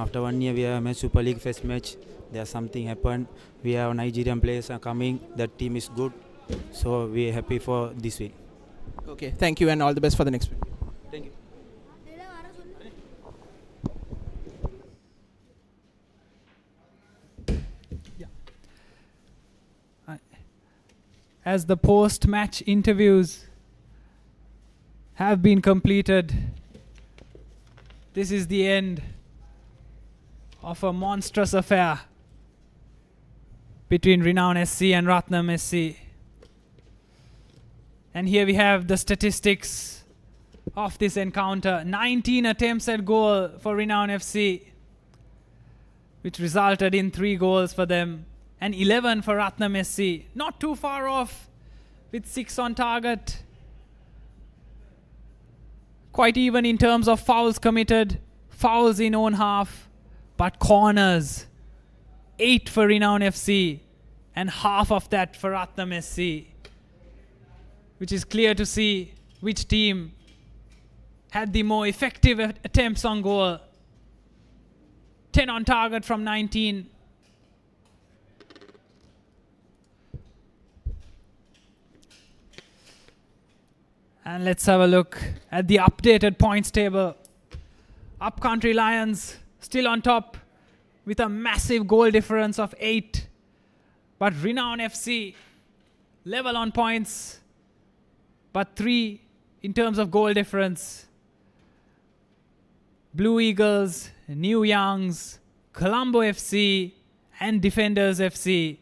After 1 year, we have a Super League first match. There's something happened. We have Nigerian players are coming. That team is good. So we're happy for this week.
Okay, thank you and all the best for the next week.
Thank you.
As the post-match interviews have been completed, this is the end of a monstrous affair between Renown SC and Rataam SC. And here we have the statistics of this encounter. 19 attempts at goal for Renown FC, which resulted in 3 goals for them, and 11 for Rataam SC. Not too far off with 6 on target. Quite even in terms of fouls committed, fouls in own half. But corners, 8 for Renown FC and half of that for Rataam SC, which is clear to see which team had the more effective attempts on goal. 10 on target from 19. And let's have a look at the updated points table. Upcountry Lions still on top with a massive goal difference of 8. But Renown FC level on points, but 3 in terms of goal difference. Blue Eagles, New Youngs, Colombo FC and Defenders FC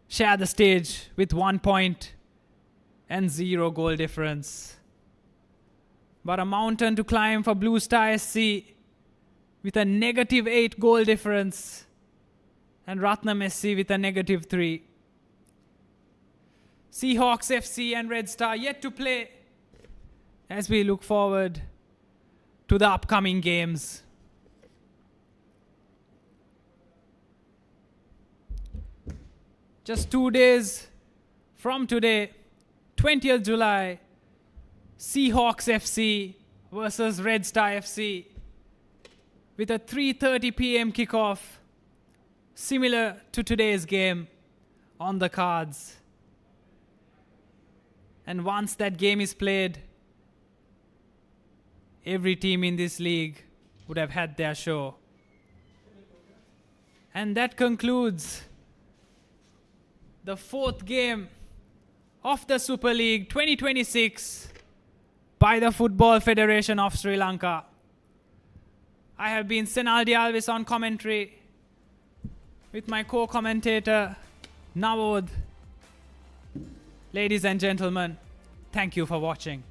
share the stage with 1 point and 0 goal difference. But a mountain to climb for Blue Star SC with a negative 8 goal difference, and Rataam SC with a negative 3. Seahawks FC and Red Star yet to play as we look forward to the upcoming games. Just 2 days from today, 20th July, Seahawks FC versus Red Star FC. With a 3:30 p.m. kickoff, similar to today's game, on the cards. And once that game is played, every team in this league would have had their show. And that concludes the 4th game of the Super League 2026 by the Football Federation of Sri Lanka. I have been Senaldi Alvis on commentary with my co-commentator Navod. Ladies and gentlemen, thank you for watching.